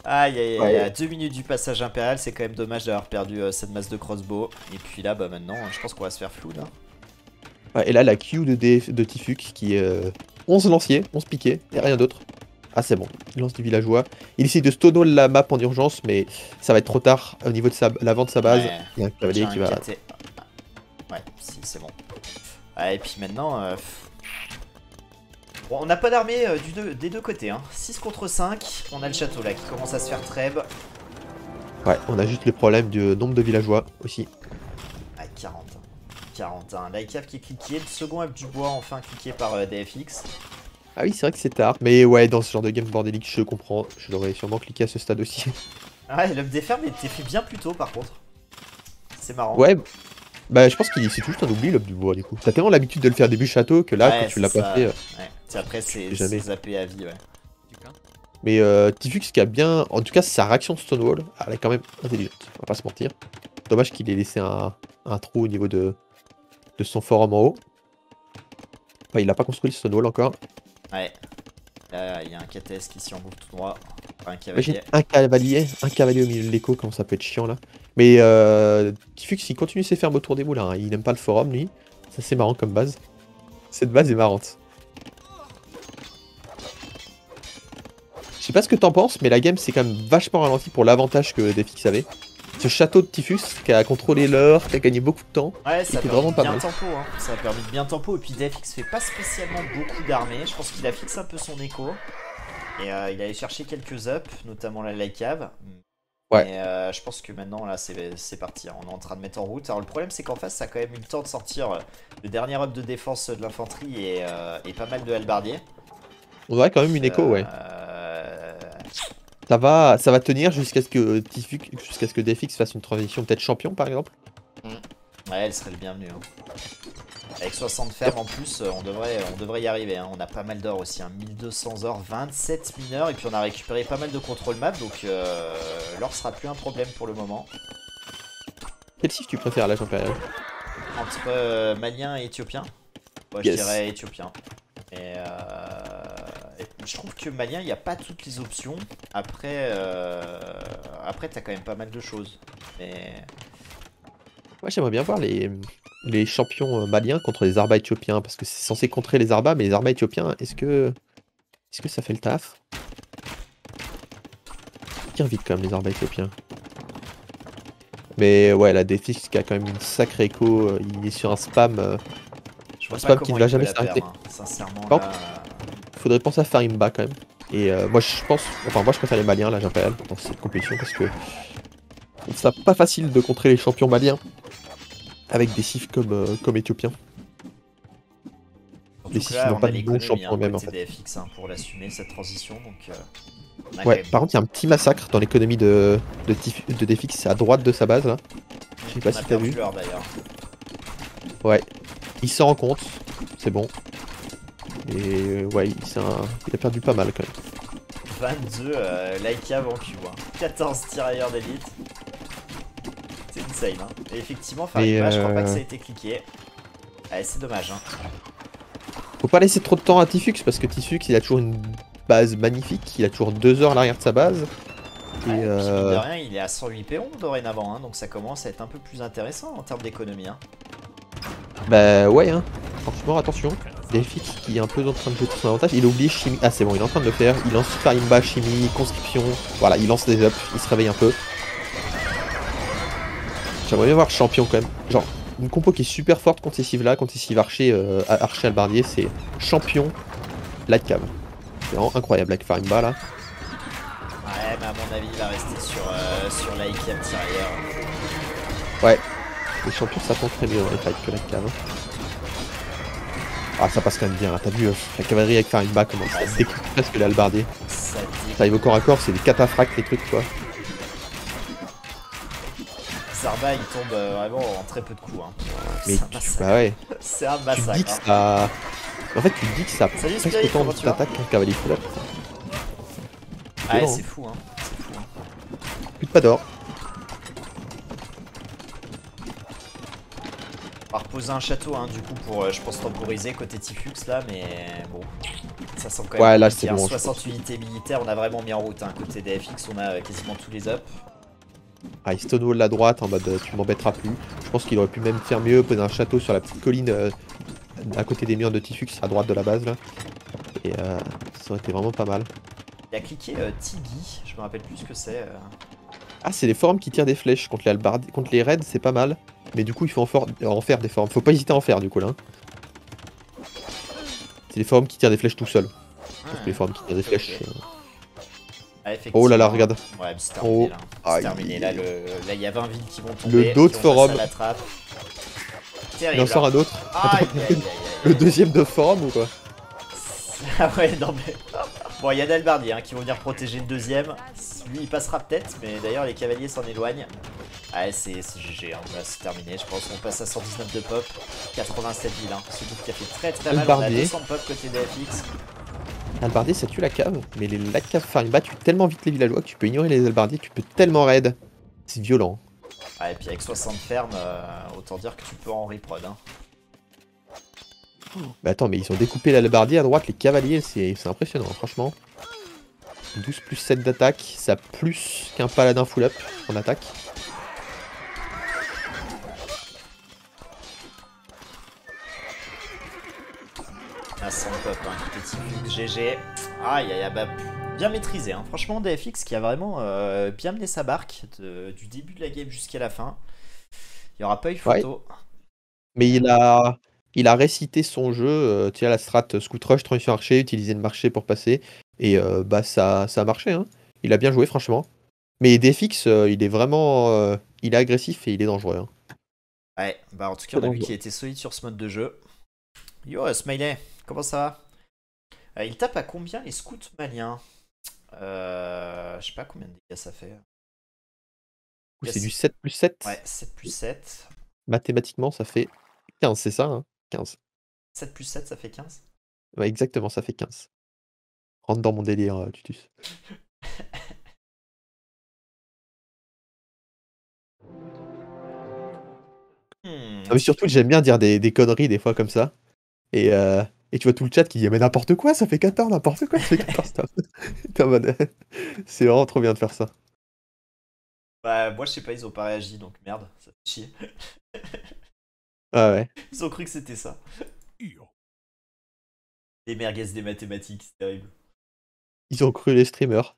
Aïe aïe aïe, Ouais. à 2 minutes du passage impérial, c'est quand même dommage d'avoir perdu cette masse de crossbow. Et puis là, bah maintenant, je pense qu'on va se faire flou là. Ouais, et là, la Q de Tifux qui est 11 lanciers, 11 piquets, et rien d'autre. Ah c'est bon, il lance du villageois. Il essaie de stonewall la map en urgence, mais ça va être trop tard. Au niveau de l'avant de sa base, Ouais, il y a un cavalier qui va... Ouais, si, c'est bon. Ah, et puis maintenant... Bon, on n'a pas d'armée des deux côtés. Hein. 6 contre 5, on a le château là qui commence à se faire trêve. Ouais, on a juste le problème du nombre de villageois aussi. Ah, 40. 41. La cave qui est cliquée, le second up du bois enfin cliqué par DFX. Ah oui, c'est vrai que c'est tard. Mais ouais, dans ce genre de game bordélique, je comprends. Je l'aurais sûrement cliqué à ce stade aussi. Ouais, l'up des fermes était fait bien plus tôt par contre. C'est marrant. Ouais, bah je pense qu'il c'est juste un oubli l'up du bois du coup. T'as tellement l'habitude de le faire début château que là, ouais, quand tu l'as pas fait... Ouais. Après, c'est jamais. zappé à vie, ouais. Mais Tifux qui a bien... En tout cas, sa réaction de Stonewall, elle est quand même intelligente. On va pas se mentir. Dommage qu'il ait laissé un trou au niveau de son forum en haut. Enfin, il a pas construit le Stonewall encore. Ouais. Là, il y a un KTS qui s'y engouffre tout droit. Enfin, un Imagine cavalier. un cavalier au milieu de l'écho, comment ça peut être chiant là. Mais Tifux, il continue ses fermes autour des moulins. Hein. Il n'aime pas le forum, lui. Ça, c'est marrant comme base. Cette base est marrante. Je sais pas ce que t'en penses, mais la game c'est quand même vachement ralenti pour l'avantage que DFX avait. Ce château de Tifux qui a contrôlé l'heure, qui a gagné beaucoup de temps. Ouais, ça a permis vraiment de pas bien mal. tempo. Hein. Ça a permis de bien tempo. Et puis DFX fait pas spécialement beaucoup d'armées. Je pense qu'il a fixé un peu son écho. Et il allait chercher quelques ups, notamment la light cave. Ouais. Mais je pense que maintenant, là, c'est parti. Hein. On est en train de mettre en route. Alors, le problème, c'est qu'en face, ça a quand même eu le temps de sortir le dernier up de défense de l'infanterie et pas mal de halbardiers. On aurait quand même une écho, ouais. Ça va tenir jusqu'à ce que DFX fasse une transition peut-être champion par exemple. Ouais, elle serait le bienvenu. Hein. Avec 60 fermes en plus, on devrait y arriver. Hein. On a pas mal d'or aussi, hein. 1200 or, 27 mineurs, et puis on a récupéré pas mal de contrôle map, donc l'or sera plus un problème pour le moment. Quel sif tu préfères à l'âge impérial? Entre malien et éthiopien. Moi, je dirais éthiopien. Et je trouve que malien, il n'y a pas toutes les options. Après, t'as quand même pas mal de choses. Mais... Ouais, j'aimerais bien voir les champions maliens contre les Arbas éthiopiens, parce que c'est censé contrer les Arbas, mais les Arbas éthiopiens, est-ce que ça fait le taf? Tire vite quand même les Arbas éthiopiens. Mais ouais, la DFX qui a quand même une sacrée écho, il est sur un spam, spam qui ne va jamais s'arrêter. Hein. Sincèrement, Bon, là... faudrait penser à faire Imba quand même. Et moi je préfère les Maliens là, j'appelle dans cette compétition parce que c'est pas facile de contrer les champions maliens avec des sifs comme éthiopiens. Les sifs n'ont pas de bons champions même en fait. DFX, hein, pour l'assumer cette transition donc. Ouais, par contre il y a un petit massacre dans l'économie de DFX à droite de sa base là. Je sais pas si t'as vu. Ouais, il s'en rend compte, c'est bon. Et ouais, il a perdu pas mal quand même. 22 Laika en Q, hein. 14 tirailleurs d'élite. C'est insane, hein. Et effectivement, faire une page, je crois pas que ça a été cliqué. Ouais, c'est dommage, hein. Faut pas laisser trop de temps à Tifux parce que Tifux il a toujours une base magnifique, il a toujours 2 heures à l'arrière de sa base. Ouais, et puis, mine de rien, il est à 108 péons dorénavant, hein, donc ça commence à être un peu plus intéressant en termes d'économie. Hein. Bah ouais, hein. Franchement, attention. DFX qui est un peu en train de jeter son avantage. Il a oublié chimie. Ah, c'est bon, il est en train de le faire. Il lance Super Imba, chimie, conscription. Voilà, il lance des ups. Il se réveille un peu. J'aimerais bien voir champion quand même. Genre, une compo qui est super forte contre ces cives là, contre ces cives archer, archer albardier, c'est champion light cave. C'est vraiment incroyable avec Farimba là. Ouais, mais à mon avis, il va rester sur la IKM tirailleur. Ouais, les champions ça tombe très bien dans les fights que light cave. Ah, ça passe quand même bien, hein. T'as vu la cavalerie avec Farimba comment ça découpe presque les albardiers. Ça arrive au corps à corps, c'est des cataphractes les trucs quoi. Zarba il tombe vraiment en très peu de coups. Hein. Mais bah ouais. C'est un massacre. Tu dis que ça... En fait, tu te dis que ça a presque autant d'attaque qu'un cavalier full up. Ouais, c'est fou, hein. C'est fou, hein. Plus de pas d'or. On va reposer un château, hein, du coup, pour, je pense, temporiser côté Tifux là, mais bon. Ça semble quand même. Ouais, là c'est bon. 60 unités militaires, on a vraiment mis en route. Hein. Côté DFX, on a quasiment tous les ups. Ah, il stonewall la droite en mode tu m'embêteras plus. Je pense qu'il aurait pu même faire mieux, poser un château sur la petite colline à côté des murs de Tifux à droite de la base là. Et ça aurait été vraiment pas mal. Il a cliqué Tibi, je me rappelle plus ce que c'est. Ah, c'est les forums qui tirent des flèches contre les hallebardes. Contre les raids, c'est pas mal. Mais du coup, il faut en faire des forums. Faut pas hésiter à en faire du coup là. C'est les forums qui tirent des flèches tout seuls. Parce que les forums qui tirent des flèches. Ah, effectivement. Oh là là, regarde. Ouais, mais c'est terminé Oh. là. C'est terminé là. Là, il y a 20 villes qui vont tomber. Le d'autres forums. La trappe. Il en sort un autre. Aïe, Attends, aïe, aïe, aïe, le aïe. deuxième de forum ou quoi? Ah ouais, non mais... Bon, il y a Dalbardi qui vont venir protéger le deuxième. Lui, il passera peut-être, mais d'ailleurs, les cavaliers s'en éloignent. Ah, c'est GG, hein. Là, c'est terminé. Je pense qu'on passe à 119 de pop. 87 villes, hein. Ce groupe qui a fait très mal. On a 200 pop côté DFX. Albardier, ça tue la cave, mais la cave, enfin, il bat tellement vite les villageois que tu peux ignorer les albardiers, tu peux tellement raid. C'est violent. Ah, et puis avec 60 fermes, autant dire que tu peux en reprod. Hein. Bah attends, mais ils ont découpé l'albardier à droite, les cavaliers, c'est impressionnant, franchement. 12 plus 7 d'attaque, ça a plus qu'un paladin full up en attaque. Ah, 100 pop, petit GG. Aïe, aïe, bah, bien maîtrisé. Hein. Franchement, DFX qui a vraiment bien mené sa barque du début de la game jusqu'à la fin. Il n'y aura pas eu photo. Ouais. Mais il a récité son jeu, tu sais, la strat scout rush, transition archer, utiliser le marché pour passer. Et bah ça a marché, hein. Il a bien joué, franchement. Mais DFX, il est vraiment. Il est agressif et il est dangereux. Hein. Ouais, bah en tout cas, on a vu qu'il était solide sur ce mode de jeu. Yo, Smiley, comment ça va? Il tape à combien les scouts maliens? Je sais pas combien de dégâts ça fait. C'est du 7 plus 7. Ouais, 7 plus 7. Mathématiquement, ça fait 15, c'est ça, hein? 15. 7 plus 7, ça fait 15? Ouais, exactement, ça fait 15. Rentre dans mon délire, Tutus. Ah, mais surtout, j'aime bien dire des conneries des fois comme ça. Et tu vois tout le chat qui dit mais n'importe quoi, ça fait 14, n'importe quoi, ça fait 14. T'es en mode, c'est vraiment trop bien de faire ça. Bah, moi je sais pas, ils ont pas réagi donc merde, ça fait chier. Ah ouais. Ils ont cru que c'était ça. Les merguez des mathématiques, c'est terrible. Ils ont cru les streamers.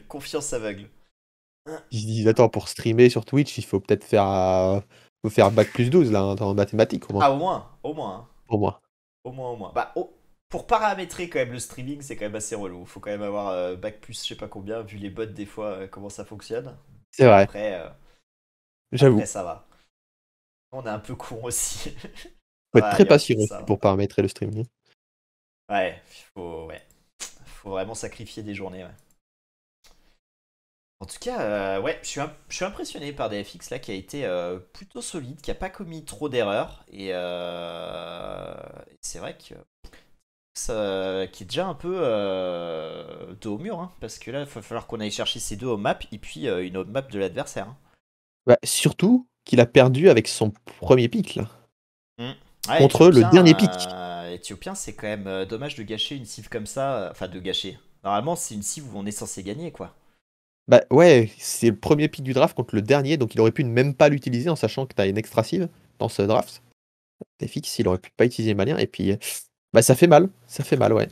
Confiance aveugle. Ils se disent attends, pour streamer sur Twitch, il faut peut-être faire bac plus 12 là, hein, en mathématiques au moins. Ah, au moins, au moins. Hein. Au moins. Au moins, au moins. Bah, pour paramétrer quand même le streaming, c'est quand même assez relou. Faut quand même avoir bac plus je sais pas combien, vu les bots des fois, comment ça fonctionne. C'est vrai. J'avoue. Après, ça va. On est un peu con aussi. Faut être très patient aussi pour paramétrer le streaming. Ouais, faut vraiment sacrifier des journées. Ouais. En tout cas, ouais, je suis impressionné par DFX là, qui a été plutôt solide, qui a pas commis trop d'erreurs. Et c'est vrai que qui est déjà un peu dos au mur, hein, parce que là, il va falloir qu'on aille chercher ces deux map et puis une autre map de l'adversaire. Hein. Bah, surtout qu'il a perdu avec son premier pick là. Ouais, contre le dernier pick. Éthiopien, c'est quand même dommage de gâcher une cive comme ça. Enfin, de gâcher. Normalement, c'est une cive où on est censé gagner, quoi. Bah ouais, c'est le premier pick du draft contre le dernier, donc il aurait pu ne même pas l'utiliser en sachant que t'as une extra cive dans ce draft. FX, il aurait pu pas utiliser malien, et puis bah ça fait mal, ouais.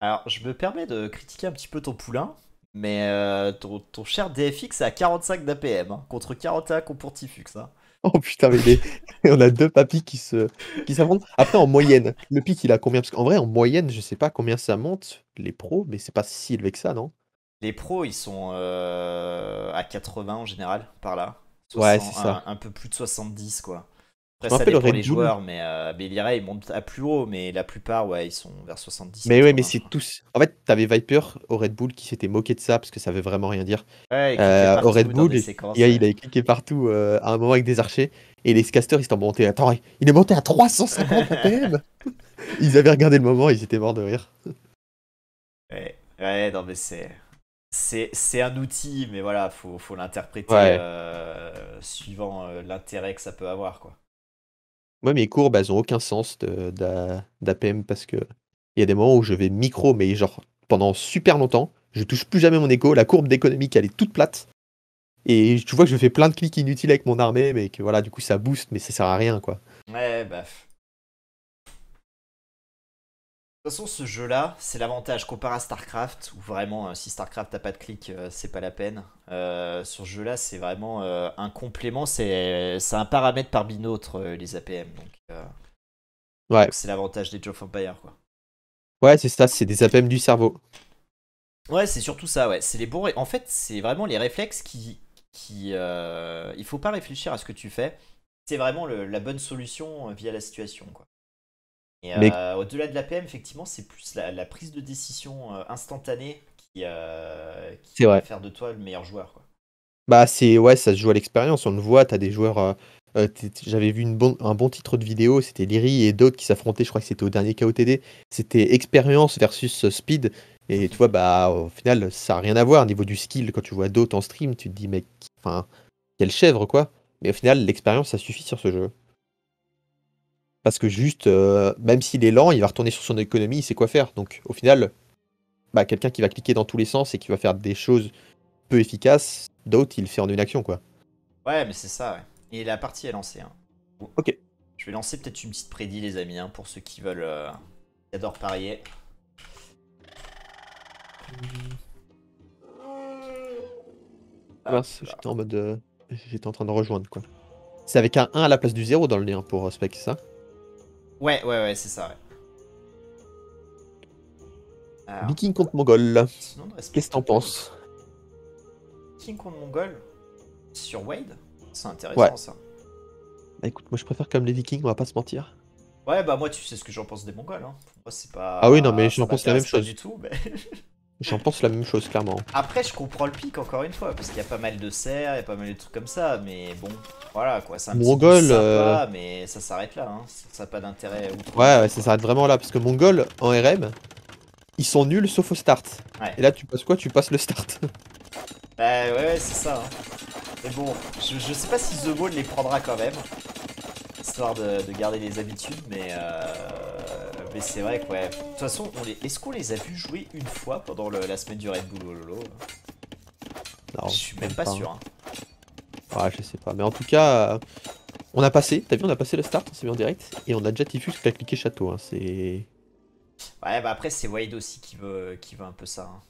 Alors, je me permets de critiquer un petit peu ton poulain, mais ton cher DFX est à 45 d'APM, hein, contre 41 pour Tifux. Hein. Oh putain, mais on a deux papis qui s'affrontent. Après, en moyenne, le pick il a combien? Parce qu'en vrai, en moyenne, je sais pas combien ça monte, les pros, mais c'est pas si élevé que ça, non? Les pros, ils sont à 80 en général, par là. Ouais, c'est ça. Un peu plus de 70, quoi. Je Après, me ça rappelle dépend Red les Bull. joueurs, mais Belira, ils montent à plus haut, mais la plupart, ouais, ils sont vers 70. Mais 80, ouais, mais c'est tous. En fait, t'avais Viper au Red Bull qui s'était moqué de ça parce que ça veut vraiment rien dire. Ouais, il cliquait Au Red partout dans Bull, des séquences. il avait cliqué partout à un moment avec des archers. Et les casters, ils s'étaient montés. Attends, il est monté à 350 APM. Ils avaient regardé le moment, ils étaient morts de rire. Ouais, non, mais c'est un outil, mais voilà, faut l'interpréter suivant l'intérêt que ça peut avoir, quoi. Moi, mes courbes, elles ont aucun sens d'APM parce que il y a des moments où je vais micro, mais genre pendant super longtemps, je touche plus jamais mon écho. La courbe d'économique, elle est toute plate. Et tu vois que je fais plein de clics inutiles avec mon armée, mais que voilà, du coup, ça booste, mais ça sert à rien, quoi. Ouais, bah. toute façon, ce jeu-là, c'est l'avantage comparé à StarCraft, où vraiment, si StarCraft t'as pas de clic, c'est pas la peine. Sur ce jeu-là, c'est vraiment un complément, c'est un paramètre parmi d'autres, les APM. Ouais, Donc c'est l'avantage des Age of Empires, quoi. ouais, c'est ça, c'est des APM du cerveau. Ouais, c'est surtout ça, ouais. C'est les bons. En fait, c'est vraiment les réflexes il faut pas réfléchir à ce que tu fais. C'est vraiment la bonne solution via la situation, quoi. Et Mais au-delà de l'APM, effectivement, c'est plus la prise de décision instantanée qui c'est va vrai. faire de toi le meilleur joueur, quoi. Bah, c'est ouais, ça se joue à l'expérience, on le voit, t'as des joueurs. J'avais vu un bon titre de vidéo, c'était Liri et d'autres qui s'affrontaient, je crois que c'était au dernier KOTD. C'était expérience versus speed. Et tu vois, bah, au final, ça n'a rien à voir au niveau du skill. Quand tu vois d'autres en stream, tu te dis, mec, enfin, quelle chèvre, quoi. Mais au final, l'expérience, ça suffit sur ce jeu. Parce que juste, même s'il est lent, il va retourner sur son économie, il sait quoi faire. Donc, au final, bah, quelqu'un qui va cliquer dans tous les sens et qui va faire des choses peu efficaces, d'autres, il le fait en une action, quoi. Ouais, mais c'est ça, ouais. Et la partie est lancée, hein. Bon. Ok. Je vais lancer peut-être une petite prédit, les amis, hein, pour ceux qui veulent, qui adorent parier. Ah Hop mince, là. j'étais en mode. J'étais en train de rejoindre, quoi. C'est avec un 1 à la place du 0 dans le lien pour Spec, c'est ça? Ouais, ouais, ouais, c'est ça, ouais. Alors, Viking contre Mongol. sinon, de Qu'est-ce que respecte t'en pas. penses? King contre Mongol sur Wade, c'est Ouais. intéressant ça. Bah écoute, moi je préfère comme les Vikings, on va pas se mentir. Ouais, bah moi, tu sais ce que j'en pense des Mongols, hein. Pour moi, c'est Ah oui, non, mais pas. Ça j'en pense la même m'intéresse pas du chose. tout, mais. J'en pense la même chose, clairement. Après, je comprends le pic encore une fois, parce qu'il y a pas mal de serres, il y a pas mal de trucs comme ça, mais bon, voilà quoi, c'est un petit boost Mongol, sympa, mais ça s'arrête là, hein. Ça n'a pas d'intérêt ouais, outre-mesure, ouais, ça quoi. s'arrête vraiment là, parce que Mongol, en RM, ils sont nuls sauf au start. Ouais, Et là, tu passes quoi? Tu passes le start. bah ouais, ouais, c'est ça, hein. Mais bon, je sais pas si The Ball les prendra quand même, histoire de garder les habitudes, mais c'est vrai que ouais. De toute façon, est-ce qu'on les a vus jouer une fois pendant la semaine du Red Bull Lolo? Non, Je suis même même pas pas, hein. sûr, hein. Ouais, je sais pas. Mais en tout cas, on a passé, t'as vu, on a passé le start, on s'est mis en direct, et on a déjà Tifus qui a cliqué château, hein. C'est. Ouais, bah après, c'est Wade aussi qui veut un peu ça, hein.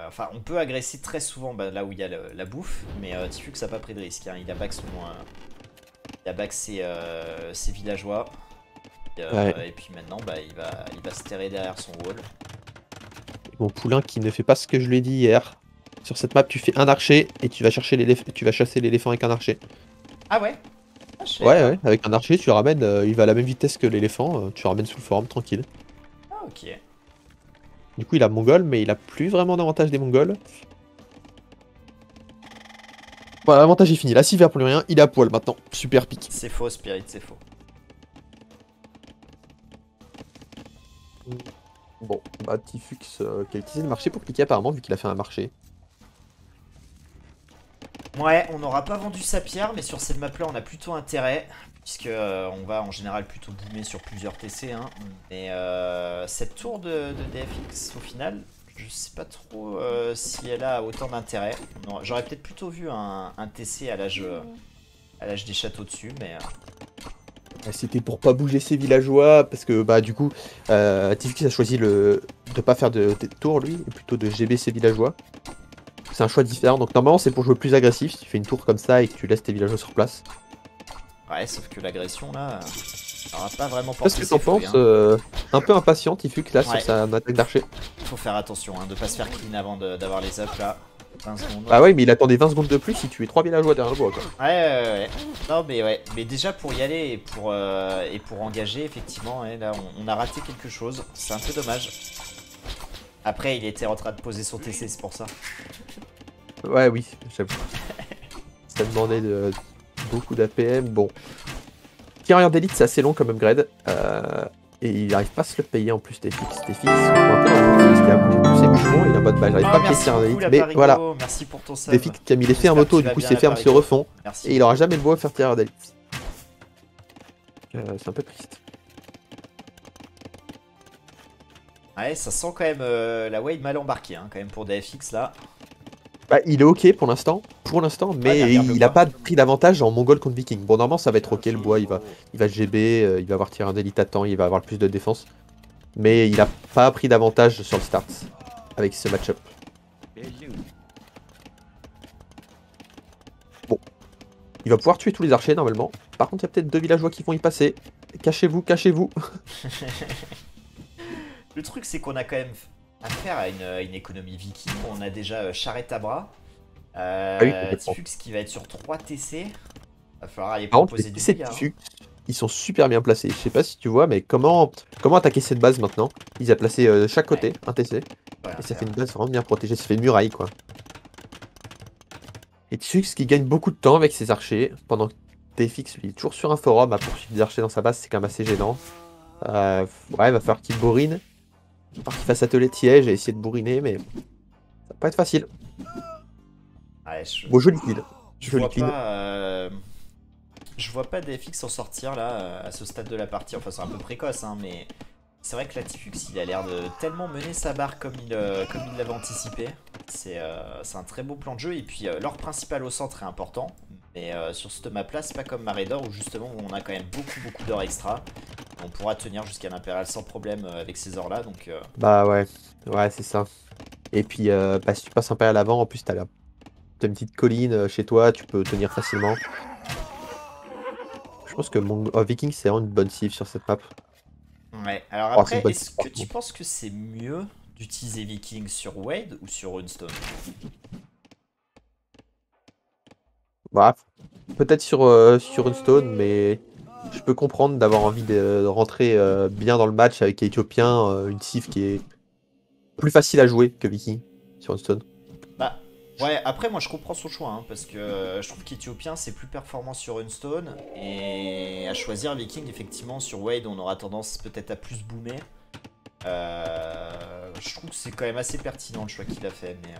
Enfin, on peut agresser très souvent bah, là où il y a la bouffe, mais Tifux a pas pris de risque, hein. Il a back ses villageois. Ouais. Et puis maintenant, bah, il va se terrer derrière son wall. Mon poulain qui ne fait pas ce que je lui ai dit hier. Sur cette map, tu fais un archer et tu vas chercher tu vas chasser l'éléphant avec un archer. Ah ouais? Ah, je savais Ouais, pas. ouais, avec un archer, tu le ramènes, il va à la même vitesse que l'éléphant, tu le ramènes sous forme, tranquille. Ah, ok. Du coup, il a Mongol, mais il a plus vraiment d'avantage des Mongols. Voilà, l'avantage est fini. Là, s'il vert pour lui rien, il est à poil maintenant. Super pique. C'est faux, Spirit, c'est faux. Bon, bah, Tifux qui a utilisé le marché pour cliquer apparemment, vu qu'il a fait un marché. Ouais, on n'aura pas vendu sa pierre, mais sur cette map là, on a plutôt intérêt. Puisque on va en général plutôt boomer sur plusieurs TC, hein. Mais cette tour de DFX, au final, je sais pas trop si elle a autant d'intérêt. J'aurais peut-être plutôt vu un TC à l'âge des châteaux dessus, mais C'était pour pas bouger ses villageois, parce que bah du coup, Tifux a choisi de pas faire de tour lui, et plutôt de GB ses villageois. C'est un choix différent, donc normalement c'est pour jouer plus agressif, si tu fais une tour comme ça et que tu laisses tes villageois sur place. ouais, sauf que l'agression là, n'aura pas vraiment Qu'est-ce porté que ses t'en fruits, penses hein. un peu impatient Tifux là Ouais. sur sa attaque d'archer. Faut faire attention, hein, de pas se faire clean avant d'avoir les ups là. 20 secondes. Ah ouais, mais il attendait 20 secondes de plus si tu es 3 villageois derrière le bois quoi. Ouais, ouais, ouais. Non, mais ouais. Mais déjà pour y aller et pour engager, effectivement, ouais, là, on a raté quelque chose. C'est un peu dommage. Après, il était en train de poser son TC, c'est pour ça. Ouais, oui, j'avoue. Ça demandait beaucoup d'APM. Bon. Tireur d'élite, c'est assez long comme upgrade. Et il n'arrive pas à se le payer en plus, Tefix. Tefix, il se retrouve un peu dans la parce qu'il a bougé tous ses bûcherons et il est en mode bah, j'arrive pas à payer Merci tireur beaucoup, d'élite. la Mais Parigo. voilà, Merci pour ton sub. Tefix qui a mis les fermes J'espère auto, que tu du vas coup bien, ses la fermes se Parigo. refont. Merci. Et il aura jamais le bois à faire tireur d'élite. C'est un peu triste. Ouais, ça sent quand même la Wade mal embarquée, hein, quand même, pour DFX là. Bah, il est ok pour l'instant, mais derrière le il a bois. pas pris d'avantage en Mongol contre Viking. Bon, normalement ça va être ok le bois, il va GB, il va avoir tireur d'élite à temps, il va avoir le plus de défense. Mais il a pas pris d'avantage sur le start avec ce match-up. Bon. Il va pouvoir tuer tous les archers normalement. Par contre, il y a peut-être 2 villageois qui vont y passer. Cachez-vous, cachez-vous. Le truc, c'est qu'on a quand même affaire à une économie viking. On a déjà charrette à bras. Tifux qui va être sur 3 TC. Va falloir aller proposer du dégât. Ils sont super bien placés. Je sais pas si tu vois, mais comment attaquer cette base maintenant? Ils ont placé chaque côté un TC. Et ça fait une base vraiment bien protégée. Ça fait une muraille quoi. Et Tifux qui gagne beaucoup de temps avec ses archers. Pendant que DFX lui est toujours sur un forum à poursuivre des archers dans sa base. C'est quand même assez gênant. Ouais, il va falloir qu'il bourrine. Il va falloir qu'il fasse atelier de siège et essayer de bourriner, mais ça va pas être facile. Ouais, Bon, joli kill. Je vois pas DFX s'en sortir là à ce stade de la partie. Enfin, c'est un peu précoce, hein, mais c'est vrai que la Tifux il a l'air de tellement mener sa barre comme il l'avait anticipé. C'est un très beau plan de jeu. Et puis l'or principal au centre est important. Mais sur cette map là, c'est pas comme Marais d'Or où justement on a quand même beaucoup d'or extra. On pourra tenir jusqu'à l'Impérial sans problème avec ces ors là. Donc, Bah ouais, c'est ça. Et puis si tu passes Impérial avant, en plus t'as une petite colline chez toi, tu peux tenir facilement. Je pense que mon Viking c'est vraiment une bonne cible sur cette map. Ouais, alors après, est-ce que tu penses que c'est mieux d'utiliser Viking sur Wade ou sur Runestone? Bah, peut-être sur Runestone, mais je peux comprendre d'avoir envie de rentrer bien dans le match avec Éthiopien, une cible qui est plus facile à jouer que Viking sur Runestone. Bah, ouais, après moi je comprends son choix, hein, parce que je trouve qu'Éthiopien c'est plus performant sur Runestone, et à choisir Viking, effectivement, sur Wade on aura tendance peut-être à plus boomer. Je trouve que c'est quand même assez pertinent le choix qu'il a fait, mais...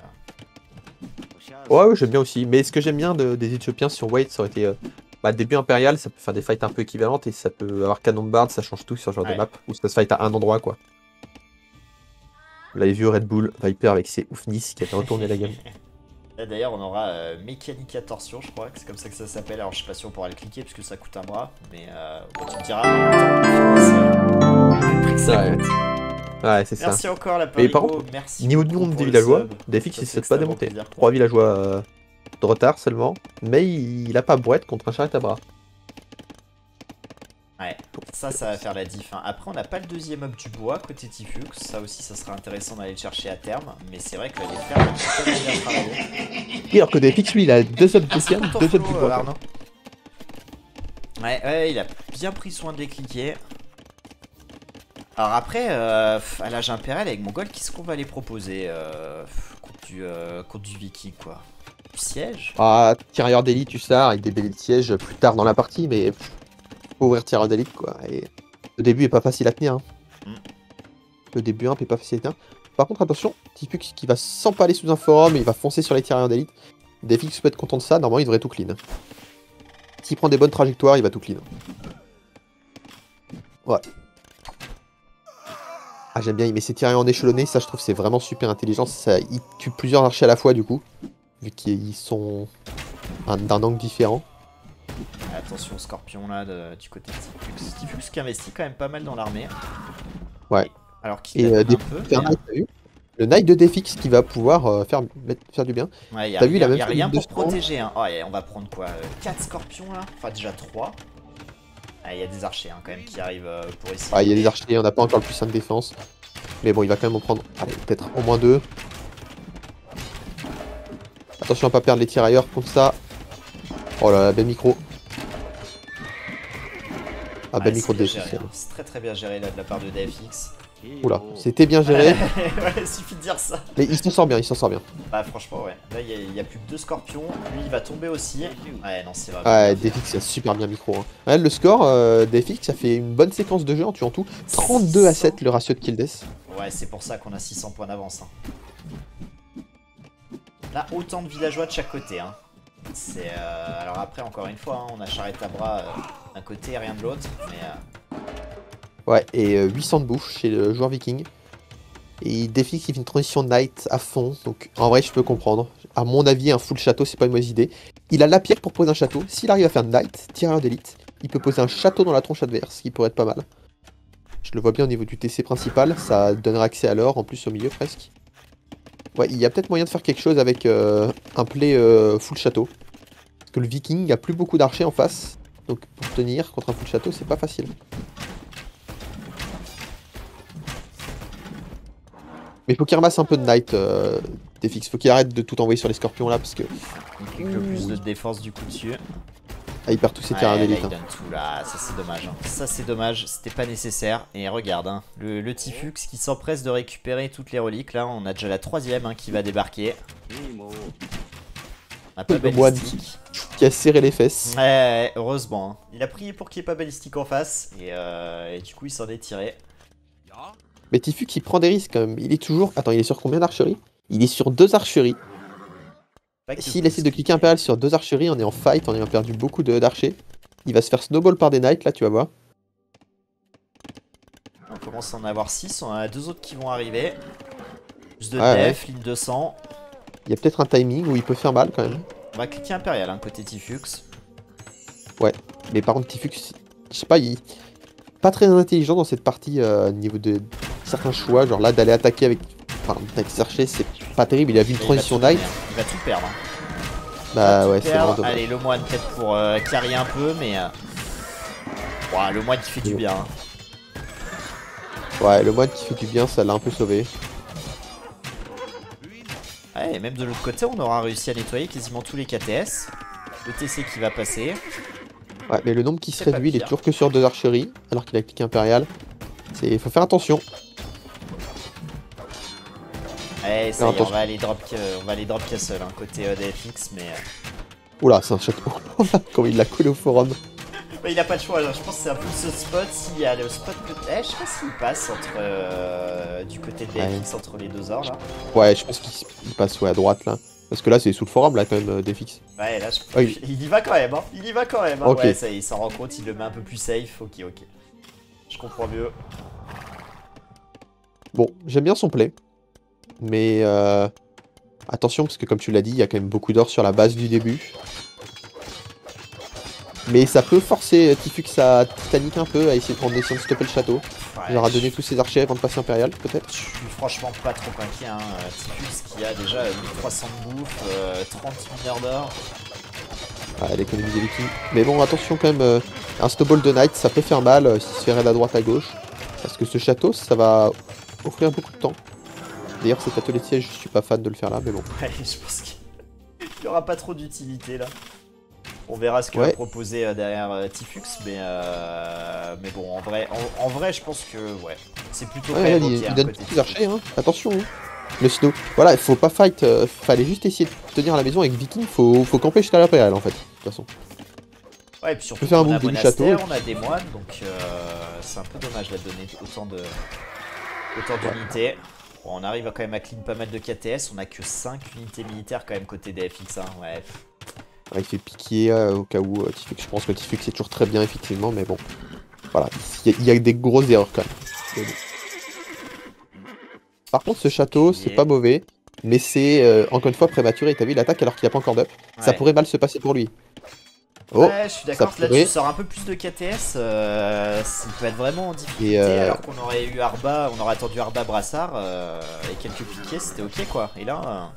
Ouais, j'aime bien aussi. Mais ce que j'aime bien des Éthiopiens sur Wade, ça aurait été début impérial, ça peut faire des fights un peu équivalentes et ça peut avoir canon de barde, ça change tout sur ce genre de map où ça se fight à un endroit quoi. Vous l'avez vu Red Bull, Viper avec ses oufnis qui a fait retourner la game. D'ailleurs, on aura Mécanica Torsion, je crois que c'est comme ça que ça s'appelle. Alors, je sais pas si on pourra le cliquer parce que ça coûte un bras, mais bon, tu me diras Ouais, c'est ça. Merci encore, la Mais par contre, merci niveau du nombre des villageois, DFX il s'est pas démonté. 3 villageois de retard seulement, mais il a pas brouette contre un charrette à bras. Ouais, ça va faire la diff. Hein. Après, on n'a pas le deuxième up du bois côté Tifux. Ça aussi, ça sera intéressant d'aller le chercher à terme. Mais c'est vrai que les fermes sont très bien travaillées. Oui, alors que DFX, lui, il a 2 ups de ferme, 2 ups du bois. Arnaud. Ouais, il a bien pris soin de les cliquer. Alors après, à l'âge impérial avec Mongol, qu'est-ce qu'on va les proposer contre du Viking, quoi? Du siège? Ah, tirailleur d'élite, tu sais, avec des bélets de siège plus tard dans la partie, mais... Faut ouvrir tireur d'élite quoi. Et le début est pas facile à tenir. Hein. Le début 1 est pas facile à tenir. Par contre attention, Tifux qui va s'empaler sous un forum et il va foncer sur les tirailleurs d'élite. DFX peut être content de ça, normalement il devrait tout clean. S'il prend des bonnes trajectoires, il va tout clean. Ouais. Ah j'aime bien, il met ses tirailleurs en échelonné, ça je trouve c'est vraiment super intelligent. Ça, il tue plusieurs archers à la fois du coup, vu qu'ils sont d'un angle différent. Attention Scorpion là du côté de Tifux. Tifux qui investit quand même pas mal dans l'armée. Ouais. Alors qu'il un peu. Le Knight de DFX qui va pouvoir faire du bien. Ouais, y a rien pour protéger. Hein. Oh, on va prendre quoi 4 Scorpions là. Enfin déjà 3. Il y a des archers hein, quand même qui arrivent pour essayer. Ah il y a des archers, on n'a pas encore le plus 5 de défense. Mais bon il va quand même en prendre peut-être au moins 2. Attention à pas perdre les tirailleurs contre ça. Oh là là, bel micro. Ah, bel micro de DFX. C'est très bien géré là de la part de DFX. Oula, c'était bien géré. Ouais, il suffit de dire ça. Mais il s'en sort bien, il s'en sort bien. Bah, franchement, ouais. Là, il y a plus que 2 scorpions. Lui, il va tomber aussi. Ouais, non, c'est vrai. Ouais, DFX, il a super bien micro. Hein. Ouais, le score, DFX, ça fait une bonne séquence de jeu en tuant tout. 32 à 7 le ratio de kill death. Ouais, c'est pour ça qu'on a 600 points d'avance. Hein. Là, autant de villageois de chaque côté. Hein. C'est alors après encore une fois hein, on a charrette à bras d'un côté et rien de l'autre mais ouais et 800 de bouche chez le joueur viking et DFX qui fait une transition knight à fond donc en vrai je peux comprendre à mon avis un full château c'est pas une mauvaise idée il a la pierre pour poser un château s'il arrive à faire knight tireur d'élite il peut poser un château dans la tronche adverse ce qui pourrait être pas mal Je le vois bien au niveau du TC principal, ça donnerait accès à l'or en plus au milieu presque. Ouais, il y a peut-être moyen de faire quelque chose avec un play full château. Parce que le viking a plus beaucoup d'archers en face. Donc pour tenir contre un full château, c'est pas facile. Mais faut qu'il ramasse un peu de knight, Defix. Faut qu'il arrête de tout envoyer sur les scorpions là parce que. Il clique le plus de défense du coup dessus. Ah, il perd tous ses Ouais, terrains là, d'élite. il donne tout là, ça c'est dommage. Hein. Ça c'est dommage, c'était pas nécessaire. Et regarde, hein, le Tifux qui s'empresse de récupérer toutes les reliques. Là, on a déjà la 3ème hein, qui va débarquer. On a pas Le moine balistique. qui a serré les fesses. Ouais, heureusement. Hein. Il a prié pour qu'il n'y ait pas balistique en face. Et du coup, il s'en est tiré. Mais Tifux il prend des risques quand même. Il est toujours. Attends, il est sur combien d'archeries? Il est sur 2 archeries. S'il essaie de cliquer impérial sur 2 archeries, on est en fight, on a perdu beaucoup d'archers. Il va se faire snowball par des knights là, tu vas voir. On commence à en avoir 6, on en a 2 autres qui vont arriver. Plus de Ouais, def, ligne de sang. Il y a peut-être un timing où il peut faire mal quand même. On va cliquer impérial hein, côté Tifux. Ouais, mais par contre Tifux, je sais pas, il pas très intelligent dans cette partie au niveau de certains choix, genre là d'aller attaquer avec ses archers, c'est pas terrible, il a vu une transition knight. Il va tout perdre. Hein. Bah ouais, c'est vraiment dommage. Allez, le moine peut-être pour carry un peu, mais... Ouah, le moine qui fait du bien. Hein. Ouais, le moine qui fait du bien, ça l'a un peu sauvé. Ouais, et même de l'autre côté, on aura réussi à nettoyer quasiment tous les KTS. Le TC qui va passer. Ouais, mais le nombre qui se réduit, il est toujours que sur 2 archeries, alors qu'il a cliqué impérial. Faut faire attention. Ouais, ça y est, on va aller drop castle, hein, côté DFX, mais... Oula, c'est un château. Comme il l'a collé au forum. Bah, il a pas de choix, alors je pense que c'est un peu ce spot. S'il y a le spot peut je sais pas s'il passe entre du côté de DFX entre les 2 ors là. Ouais, je pense qu'il passe à droite là. Parce que là c'est sous le forum là quand même DFX. Ouais, là il y va quand même, hein. Il y va quand même. Hein. Okay. Ouais, ça y est, il s'en rend compte, il le met un peu plus safe. Ok. Je comprends mieux. Bon, j'aime bien son play. Mais attention parce que comme tu l'as dit, il y a quand même beaucoup d'or sur la base du début. Mais ça peut forcer Tifux à Titanic un peu, à essayer de stopper le château. Ouais, genre à donner tous ses archers avant de passer impérial, peut-être. Je suis franchement pas trop inquiet. Hein. Tifux qui a déjà 1300 de bouffe, 30 mineurs d'or. Ouais, l'économie des vikings. Mais bon, attention quand même, un snowball de knight, ça peut faire mal s'il se fait raid à droite à gauche. Parce que ce château, ça va offrir beaucoup de temps. D'ailleurs, cet atelier de siège, je suis pas fan de le faire là, mais bon. Ouais, je pense qu'il y aura pas trop d'utilité là. On verra ce qu'il va proposer derrière Tifux, mais bon, en vrai, je pense que ouais, c'est plutôt ouais, quand même il donne petits archers, hein. Attention. Hein. Le snow. Voilà, il faut pas fight, fallait juste essayer de tenir à la maison avec Viking, faut camper jusqu'à l'impérial en fait, de toute façon. Ouais, et puis surtout, faire un on a move du château. On a des moines, donc c'est un peu dommage de donner autant d'unités. Bon, on arrive quand même à clean pas mal de KTS, on a que 5 unités militaires quand même côté DFX, hein, ouais. Ouais, il fait piquer au cas où Tifux, je pense que Tifux c'est toujours très bien effectivement, mais bon. Voilà, il y a des grosses erreurs quand même. Par contre ce château c'est pas mauvais, mais c'est encore une fois prématuré, t'as vu il attaque alors qu'il n'y a pas encore d'up, ça pourrait mal se passer pour lui. Oh, ouais, je suis d'accord, là tu sors un peu plus de KTS, ça peut être vraiment en difficulté, alors qu'on aurait eu Arba, on aurait attendu Arba Brassard, et quelques piquets, c'était ok quoi, et là,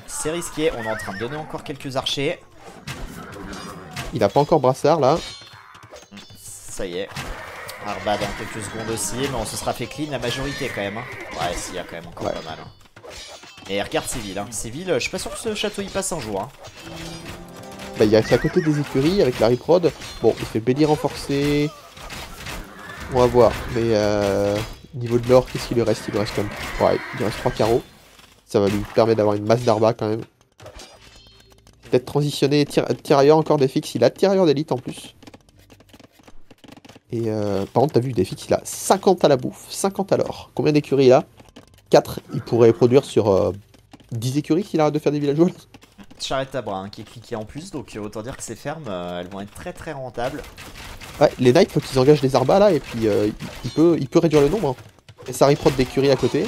c'est risqué, on est en train de donner encore quelques archers. Il a pas encore Brassard là. Ça y est, Arba dans quelques secondes aussi, mais on se sera fait clean la majorité quand même. Hein. Ouais, s'il y a quand même encore pas mal. Hein. Et regarde Séville, hein. Séville, je suis pas sûr que ce château y passe un jour. Hein. Bah, il y a à côté des écuries avec la Riprod. Bon, il fait Béli renforcé. On va voir. Mais niveau de l'or, qu'est-ce qu'il lui reste? Il lui reste comme. Ouais, il lui reste 3 carreaux. Ça va lui permettre d'avoir une masse d'Arba quand même. Peut-être transitionner tirailleur encore DFX. Il a tirailleur d'élite en plus. Et par contre, t'as vu, DFX il a 50 à la bouffe, 50 à l'or. Combien d'écuries il a? 4. Il pourrait produire sur 10 écuries s'il arrête de faire des villageois. Charrette à bras hein, qui est cliqué en plus, donc autant dire que ces fermes, elles vont être très très rentables. Ouais, les knights, faut qu'ils engagent des arbas là, et puis il peut réduire le nombre. Hein. Et ça reprod d'écuries à côté.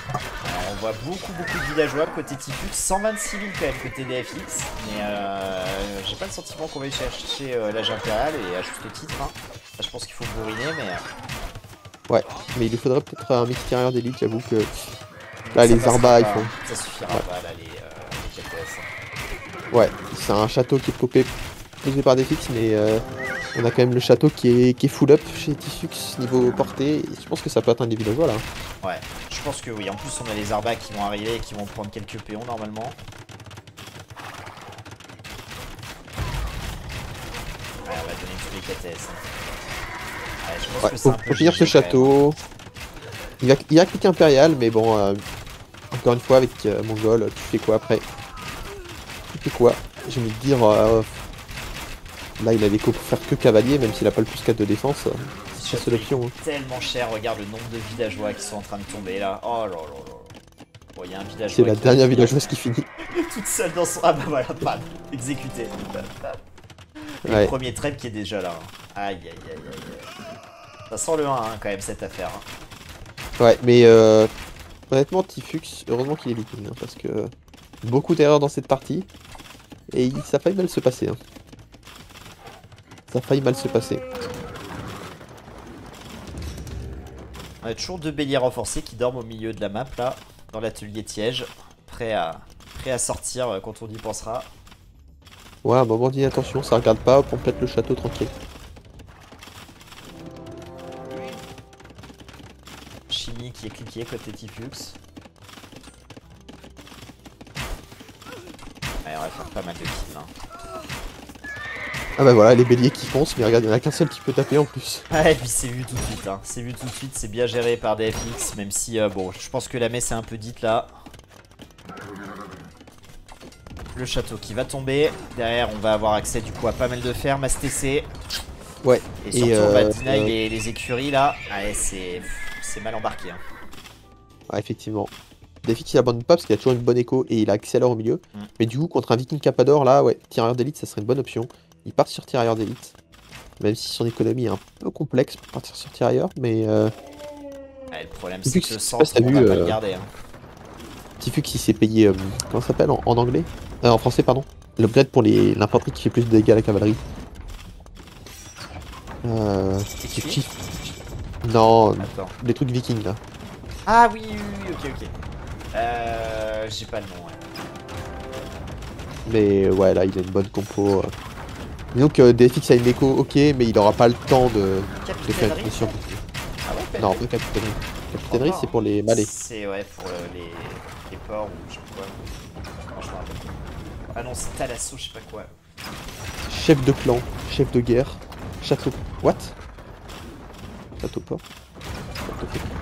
Alors, on voit beaucoup de villageois côté Tifux, 126 000 quand même côté DFX, mais j'ai pas le sentiment qu'on va y chercher l'âge impérial, et à juste titre. Hein. Je pense qu'il faut bourriner, mais... Ouais, mais il lui faudrait peut-être un mix tireur d'élite, j'avoue que... Là, ça les passera Arbas, ils pas, font... hein. Ça suffira Ouais. pas, là, les KTS. Ouais, c'est un château qui est popé posé par des fixes, mais on a quand même le château qui est full up chez Tifux niveau portée. Et je pense que ça peut atteindre les villageois là. Ouais, je pense que oui. En plus, on a les Arbas qui vont arriver et qui vont prendre quelques péons normalement. Ouais, on va donner tous les KTS. Ouais, je pense Ouais, que c'est un peu faut finir ce GG, quand même. château. Il y a clic impérial, mais bon, encore une fois, avec Mongol, tu fais quoi après? Tu fais quoi? J'ai envie de dire, là il a l'écho pour faire que cavalier, même s'il a pas le plus 4 de défense. C'est la seule option. Hein. Tellement cher, regarde le nombre de villageois qui sont en train de tomber là. Oh là là là. Bon, il y a un villageois. C'est la qui dernière finit villageoise qui finit. toute seule dans son. Ah bah voilà, bam, exécuté. Et Ouais. le premier trade qui est déjà là. Hein. Aïe aïe aïe aïe. Ça sent le 1 hein, quand même cette affaire. Hein. Ouais, mais honnêtement, Tifux, heureusement qu'il est viking, hein, parce que beaucoup d'erreurs dans cette partie. Et ça a failli mal se passer. Hein. Ça a failli mal se passer. On a toujours deux béliers renforcés qui dorment au milieu de la map là, dans l'atelier Tiège, prêts à sortir quand on y pensera. Ouais, à un moment dit attention, ça regarde pas, hop, on pète le château tranquille. Chimie qui est cliqué côté Tifux. Ouais, on va faire pas mal de kills. Hein. Ah bah voilà, les béliers qui foncent, mais regarde, il n'y en a qu'un seul qui peut taper en plus. Ouais, et puis c'est vu tout de suite. Hein. C'est vu tout de suite, c'est bien géré par DFX, même si, bon, je pense que la messe est un peu dite là. Le château qui va tomber. Derrière, on va avoir accès du coup à pas mal de fermes, à se TC. Ouais. Et surtout, on va deny les écuries là. Ouais, c'est mal embarqué. Hein. Ouais, effectivement. DFX il abandonne pas parce qu'il a toujours une bonne écho et il a accès alors au milieu. Mais du coup, contre un viking Capador, là, ouais, tirailleur d'élite, ça serait une bonne option. Il part sur tirailleur d'élite. Même si son économie est un peu complexe pour partir sur tirailleur, mais... Ouais, le problème, c'est que le centre, centre, on va pas le garder. Hein. Tifux, il s'est payé... comment ça s'appelle en anglais en français, pardon. L'upgrade pour l'infanterie qui fait plus de dégâts à la cavalerie. Non, attends. les trucs vikings, là. Ah oui, ok. J'ai pas le nom, ouais. Mais ouais, là, il a une bonne compo. Disons que DFX a une écho, ok, mais il aura pas le temps de faire une mission. Ah ouais, non, pas capitainerie. Capitainerie, c'est pour les malais. C'est ouais, pour les ports ou je sais pas quoi. Non, je me rappelle pas. Ah non, c'est Talasso, je sais pas quoi. Chef de clan, chef de guerre, château. What? Château port.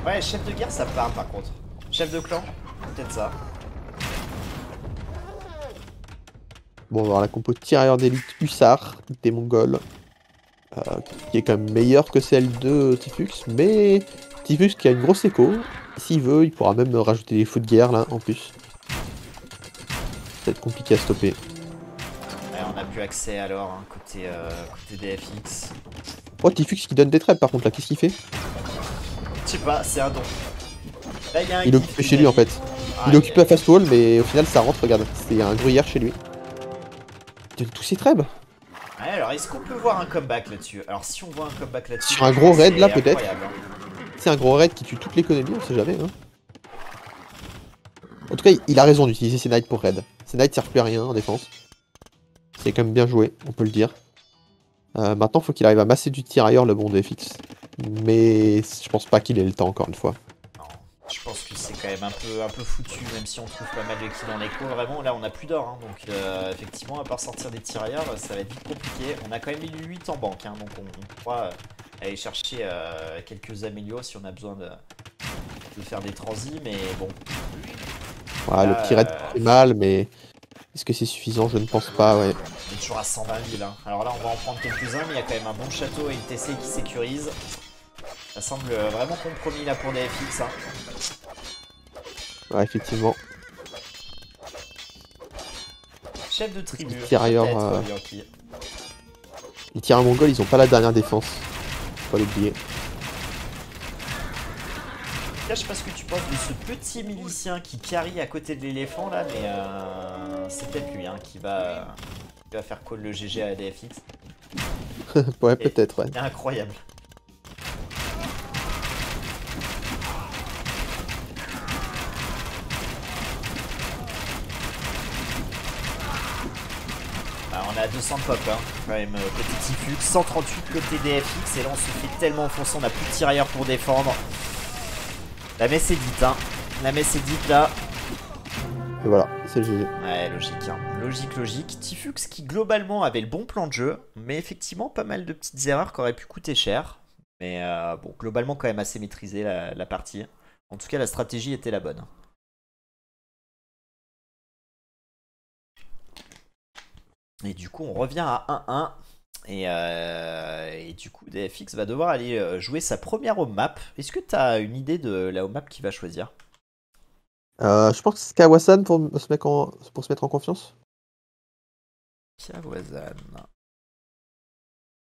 Ouais, chef de guerre, ça me parle par contre. Chef de clan, peut-être ça. Bon, on va avoir la compo tirailleur d'élite hussard des Mongols. Qui est quand même meilleure que celle de Tifux, mais Tifux qui a une grosse écho. S'il veut, il pourra même rajouter des feux de guerre là en plus. Ça va être compliqué à stopper. Ouais, on a plus accès alors hein, côté DFX. Oh, Tifux qui donne des trêves par contre là, qu'est-ce qu'il fait? Je sais pas, c'est un don. Là, y a un il est occupé chez lui en fait. Il est occupé à fast wall, mais au final ça rentre, regarde. C'est un gruyère chez lui. Il donne tous ses trêves. Ouais, alors est-ce qu'on peut voir un comeback là-dessus? Alors si on voit un comeback là-dessus... Sur un gros raid là peut-être. Hein. C'est un gros raid qui tue toute l'économie, on sait jamais. Hein. En tout cas, il a raison d'utiliser ses knights pour raid. Ces knights servent plus à rien en défense. C'est quand même bien joué, on peut le dire. Maintenant, faut qu'il arrive à masser du tirailleur le bon DFX. Mais je pense pas qu'il ait le temps encore une fois. Non, je pense que c'est quand même un peu foutu, même si on trouve pas mal de kills en écho. Vraiment, là, on a plus d'or, hein, donc effectivement, à part sortir des tirailleurs, ça va être vite compliqué. On a quand même 1008 en banque, hein, donc on pourra aller chercher quelques amélios si on a besoin de faire des transis, mais bon. Voilà, le petit raid fait mal, mais est-ce que c'est suffisant? Je ne pense pas, ouais. On est toujours à 120 000. Hein. Alors là, on va en prendre quelques-uns, mais il y a quand même un bon château et une TC qui sécurise. Ça semble vraiment compromis là pour DFX. Hein. Ouais, effectivement. Chef de tribu. Les tirailleurs, les tirailleurs mongols, ils ont pas la dernière défense. Faut pas l'oublier. Je sais pas ce que tu penses de ce petit milicien qui carry à côté de l'éléphant là, mais c'est peut-être lui hein, qui va faire call le GG à DFX. Ouais, peut-être, ouais. C'est incroyable. Bah, on est à 200 pop, hein, quand même, côté Tifux, 138 côté DFX, et là on se fait tellement enfoncer, on n'a plus de tirailleurs pour défendre. La messe est dite, hein. La messe est dite là. Et voilà, c'est le GG. Ouais, logique, hein. Logique, logique. Tifux qui globalement avait le bon plan de jeu, mais effectivement pas mal de petites erreurs qui auraient pu coûter cher. Mais bon, globalement quand même assez maîtrisé la partie. En tout cas, la stratégie était la bonne. Et du coup, on revient à 1-1. Et du coup, DFX va devoir aller jouer sa première home map. Est-ce que tu as une idée de la home map qu'il va choisir? Je pense que c'est Kawasan pour pour se mettre en confiance. Kawazan.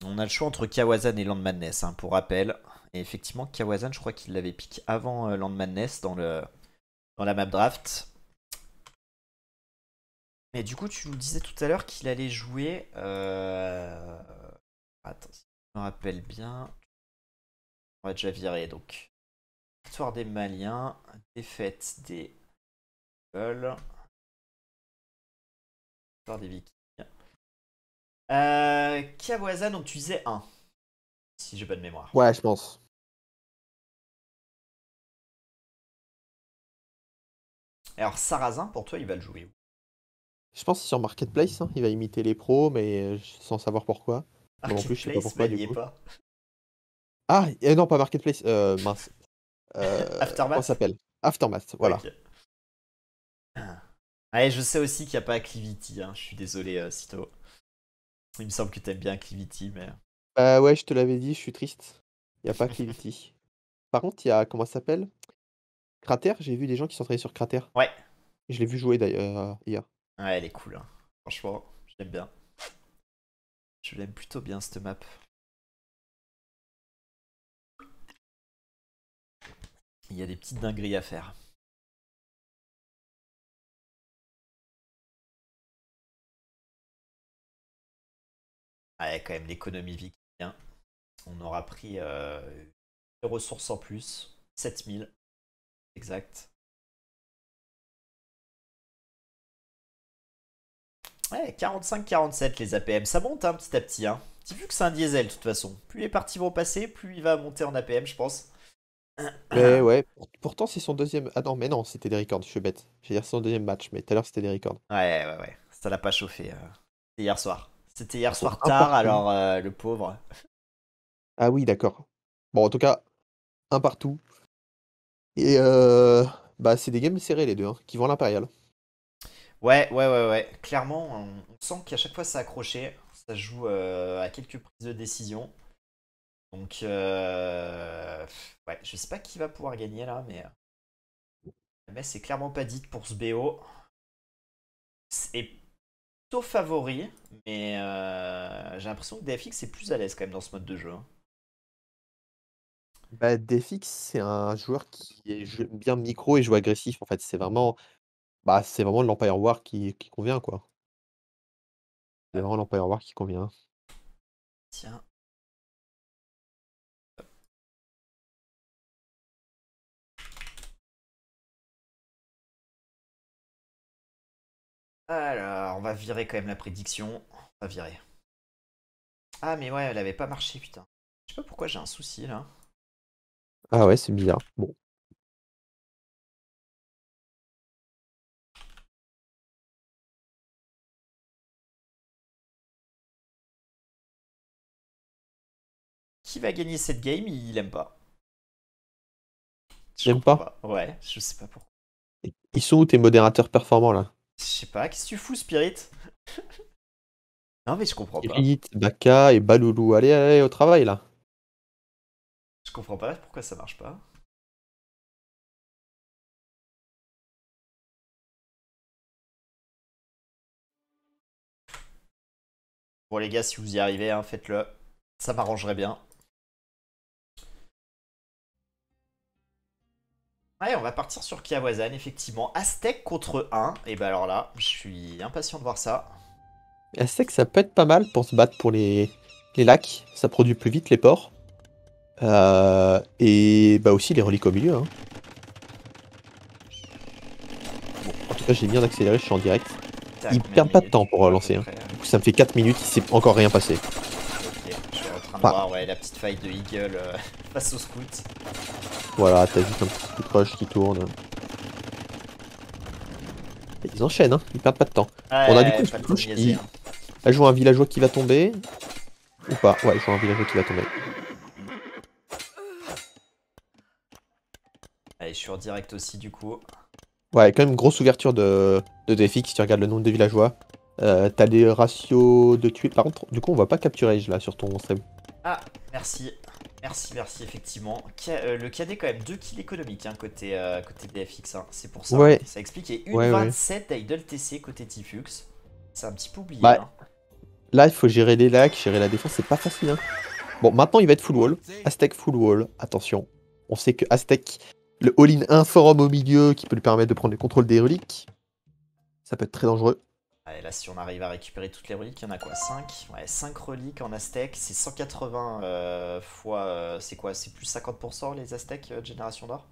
On a le choix entre Kawazan et Land Madness, hein, pour rappel. Et effectivement, Kawazan, je crois qu'il l'avait pick avant Land Madness dans la map draft. Et du coup, tu nous disais tout à l'heure qu'il allait jouer. Attends, si je me rappelle bien. On va déjà virer. Donc, victoire des Maliens, défaite des Gueules, victoire des Vikings. Kawazan, donc tu disais 1, si j'ai pas de mémoire. Ouais, je pense. Alors, Sarrazin, pour toi, il va le jouer où? Je pense que c'est sur Marketplace, hein. Il va imiter les pros, mais sans savoir pourquoi. Moi non plus, je sais pas Marketplace, pourquoi du n'y est coup. pas. Ah, non, pas Marketplace, mince. Comment ça Aftermath. s'appelle? Aftermath, voilà. Ok. Ouais, je sais aussi qu'il n'y a pas Activity, hein. Je suis désolé, Cito. Il me semble que t'aimes bien Activity, mais. Bah ouais, je te l'avais dit, je suis triste. Il y a pas Activity. Par contre, il y a, comment ça s'appelle? Crater, j'ai vu des gens qui s'entraînaient sur Crater. Ouais. Je l'ai vu jouer d'ailleurs hier. Ouais, elle est cool, hein. Franchement, je l'aime bien. Je l'aime plutôt bien, cette map. Il y a des petites dingueries à faire. Ouais, quand même, l'économie viking. On aura pris des ressources en plus. 7000. Exact. Ouais, 45-47 les APM. Ça monte, hein, petit à petit, hein. Vu que c'est un diesel, de toute façon. Plus les parties vont passer, plus il va monter en APM, je pense. Mais ouais, pourtant c'est son deuxième. Ah non, mais non, c'était des records, je suis bête. J'allais dire son deuxième match, mais tout à l'heure c'était des records. Ouais, ouais, ouais. Ça l'a pas chauffé. C'était hier soir. C'était hier Par contre, soir un tard, partout. alors le pauvre. Ah oui, d'accord. Bon, en tout cas, un partout. Et bah c'est des games serrés les deux, hein, qui vont à l'impérial. Ouais, ouais, ouais, ouais. Clairement, on sent qu'à chaque fois ça accroché. Ça joue à quelques prises de décision. Donc, ouais, je sais pas qui va pouvoir gagner là, mais la messe est clairement pas dite pour ce BO. C'est plutôt favori, mais j'ai l'impression que DFX est plus à l'aise quand même dans ce mode de jeu, hein. Bah, Defix, c'est un joueur qui est bien micro et joue agressif en fait. C'est vraiment l'Empire War qui convient quoi. C'est vraiment l'Empire War qui convient. Tiens. Alors, on va virer quand même la prédiction. On va virer. Ah, mais ouais, elle avait pas marché, putain. Je sais pas pourquoi j'ai un souci là. Ah ouais, c'est bizarre. Bon. Qui va gagner cette game? Il aime pas. Je J'aime comprends pas. pas. Ouais, je sais pas pourquoi. Ils sont où tes modérateurs performants là? Je sais pas, qu'est-ce que tu fous, Spirit? Non, mais je comprends pas. Spirit, Baka et Baloulou. Allez, allez, au travail là. Je comprends pas pourquoi ça marche pas. Bon, les gars, si vous y arrivez, hein, faites-le. Ça m'arrangerait bien. Ouais, on va partir sur Kiawazan, effectivement. Aztec contre 1. Et bah alors là, je suis impatient de voir ça. Elle sait que ça peut être pas mal pour se battre pour les les lacs, ça produit plus vite les ports. Et bah aussi les reliques au milieu. Hein. Bon, en tout cas, j'ai mis en accéléré, je suis en direct. Ils perdent pas de temps pour relancer. Hein. Du coup, ça me fait 4 minutes, il s'est encore rien passé. Ok, je suis en train de voir la petite faille de Eagle face au scout. Voilà, t'as juste un petit coup de rush qui tourne. Et ils enchaînent, hein. Ils perdent pas de temps. On a du coup une cloche qui... Elle joue un villageois qui va tomber. Ou pas, ouais, je joue un villageois qui va tomber. Allez, je suis en direct aussi du coup. Ouais, quand même grosse ouverture de DFX si tu regardes le nombre de villageois. T'as des ratios de tuer. Par contre, du coup, on voit pas capturage là sur ton stream. Ah, merci. Merci, effectivement. Le KD quand même 2 kills économiques hein, côté DFX. Hein. C'est pour ça. Ouais. Ça explique. Et 1,27 d'Idle TC côté Tifux. C'est un petit peu oublié. Bah, hein. Là, il faut gérer les lacs, gérer la défense, c'est pas facile. Hein. Bon, maintenant, il va être full wall. Aztec full wall. Attention. On sait que Aztec, le all-in 1 forum au milieu qui peut lui permettre de prendre le contrôle des reliques, ça peut être très dangereux. Allez, là, si on arrive à récupérer toutes les reliques, il y en a quoi 5 Ouais, 5 reliques en Aztec. C'est 180 fois. C'est quoi C'est plus 50% les Aztecs Génération d'Or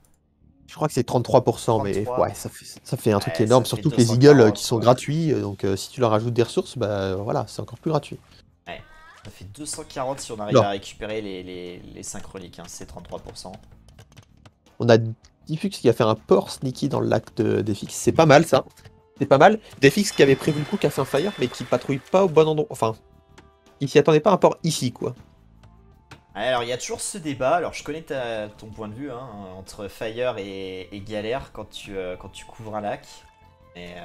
Je crois que c'est 33%, 33. mais ouais, ça fait un truc Ouais, énorme. ça fait Surtout que les 240, eagles qui sont quoi. gratuits, donc si tu leur ajoutes des ressources, bah voilà, c'est encore plus gratuit. Ouais, ça fait 240 si on arrive à récupérer les 5 reliques, hein, c'est 33%. On a Diffux qui a fait un port sneaky dans le lac de DFX, c'est pas mal ça. C'est pas mal. DFX qui avait prévu le coup, qui a fait un fire, mais qui patrouille pas au bon endroit. Enfin, il s'y attendait pas un port ici, quoi. Alors il y a toujours ce débat, alors je connais ton point de vue hein, entre Fire et Galère quand tu couvres un lac. Mais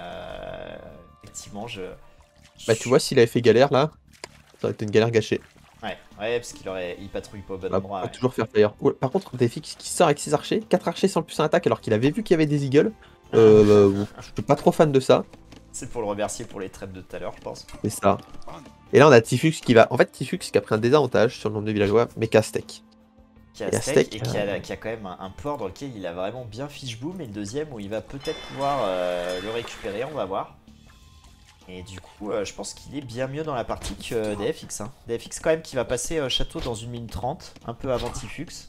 effectivement Bah tu vois, s'il avait fait galère là, ça aurait été une galère gâchée. Ouais, parce il patrouille pas au bon Bah, endroit. on va toujours faire fire. Ouais, par contre, DFX qui sort avec ses archers, 4 archers sans le plus en attaque alors qu'il avait vu qu'il y avait des eagles. Je suis pas trop fan de ça. C'est pour le remercier pour les traites de tout à l'heure, je pense. C'est ça. Et là, on a Tifux qui va. En fait, Tifux qui a pris un désavantage sur le nombre de villageois, mais qu'Aztec. Qui a quand même un port dans lequel il a vraiment bien fiche boom. Et le deuxième où il va peut-être pouvoir le récupérer, on va voir. Et du coup, je pense qu'il est bien mieux dans la partie que DFX. Hein. DFX quand même qui va passer château dans 1 minute 30, un peu avant Tifux.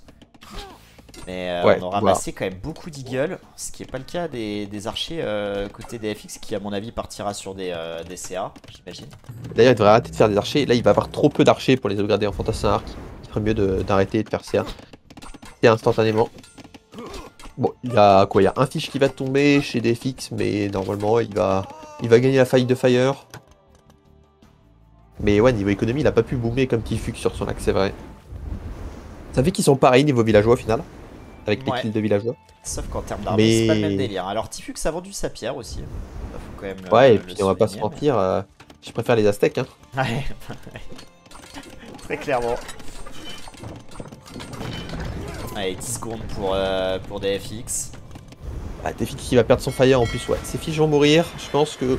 Mais on aura ramassé quand même beaucoup d'eagles, ce qui n'est pas le cas des archers côté DFX qui à mon avis partira sur des CA, j'imagine. D'ailleurs il devrait arrêter de faire des archers, là il va avoir trop peu d'archers pour les sauvegarder en fantassin arc. Il ferait mieux d'arrêter et de faire CA. Et instantanément. Bon, il y a quoi? Il y a un fiche qui va tomber chez DFX, mais normalement il va gagner la faille de Fire. Mais ouais, niveau économie, il a pas pu boomer comme Tifux sur son lac, c'est vrai. Ça fait qu'ils sont pareils niveau villageois au final. Avec les kills de villageois. Sauf qu'en termes d'armée, c'est pas le même délire. Alors Tifux a vendu sa pierre aussi. Faut quand même ouais, et puis on va pas se mentir, je préfère les Aztèques. Hein. Ouais, très clairement. Allez, 10 secondes pour DFX. Ah, DFX qui va perdre son fire en plus, ouais. Ses fiches vont mourir, je pense que...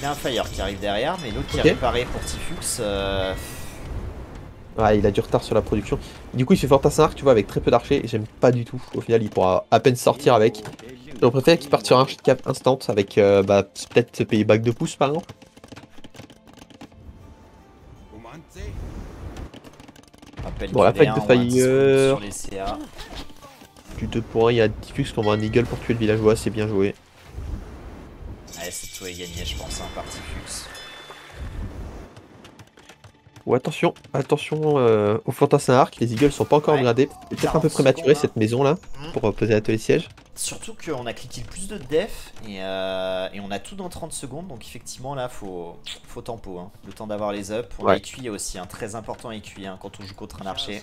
Il y a un fire qui arrive derrière, mais l'autre qui est réparé pour Tifux. Ouais, il a du retard sur la production. Du coup, il fait fantassin arc, tu vois, avec très peu d'archers. J'aime pas du tout. Au final, il pourra à peine sortir avec. Je préfère qu'il parte sur un archer de cap instant avec peut-être se payer bac de pouce par exemple. Bon, la fight de Fire. Du 2 points, il y a Diffux qui envoie un eagle pour tuer le villageois, c'est bien joué. Ouais, c'est tout est gagné, je pense, hein, par Diffux. Oh, attention au fantassin arc, les eagles sont pas encore upgradés. C'est peut-être un peu prématuré cette maison là pour poser l'atelier siège. Surtout qu'on a cliqué le plus de def et on a tout dans 30 secondes, donc effectivement là faut tempo, hein. Le temps d'avoir les up. On a EQI aussi, hein, très important EQI hein, quand on joue contre un archer.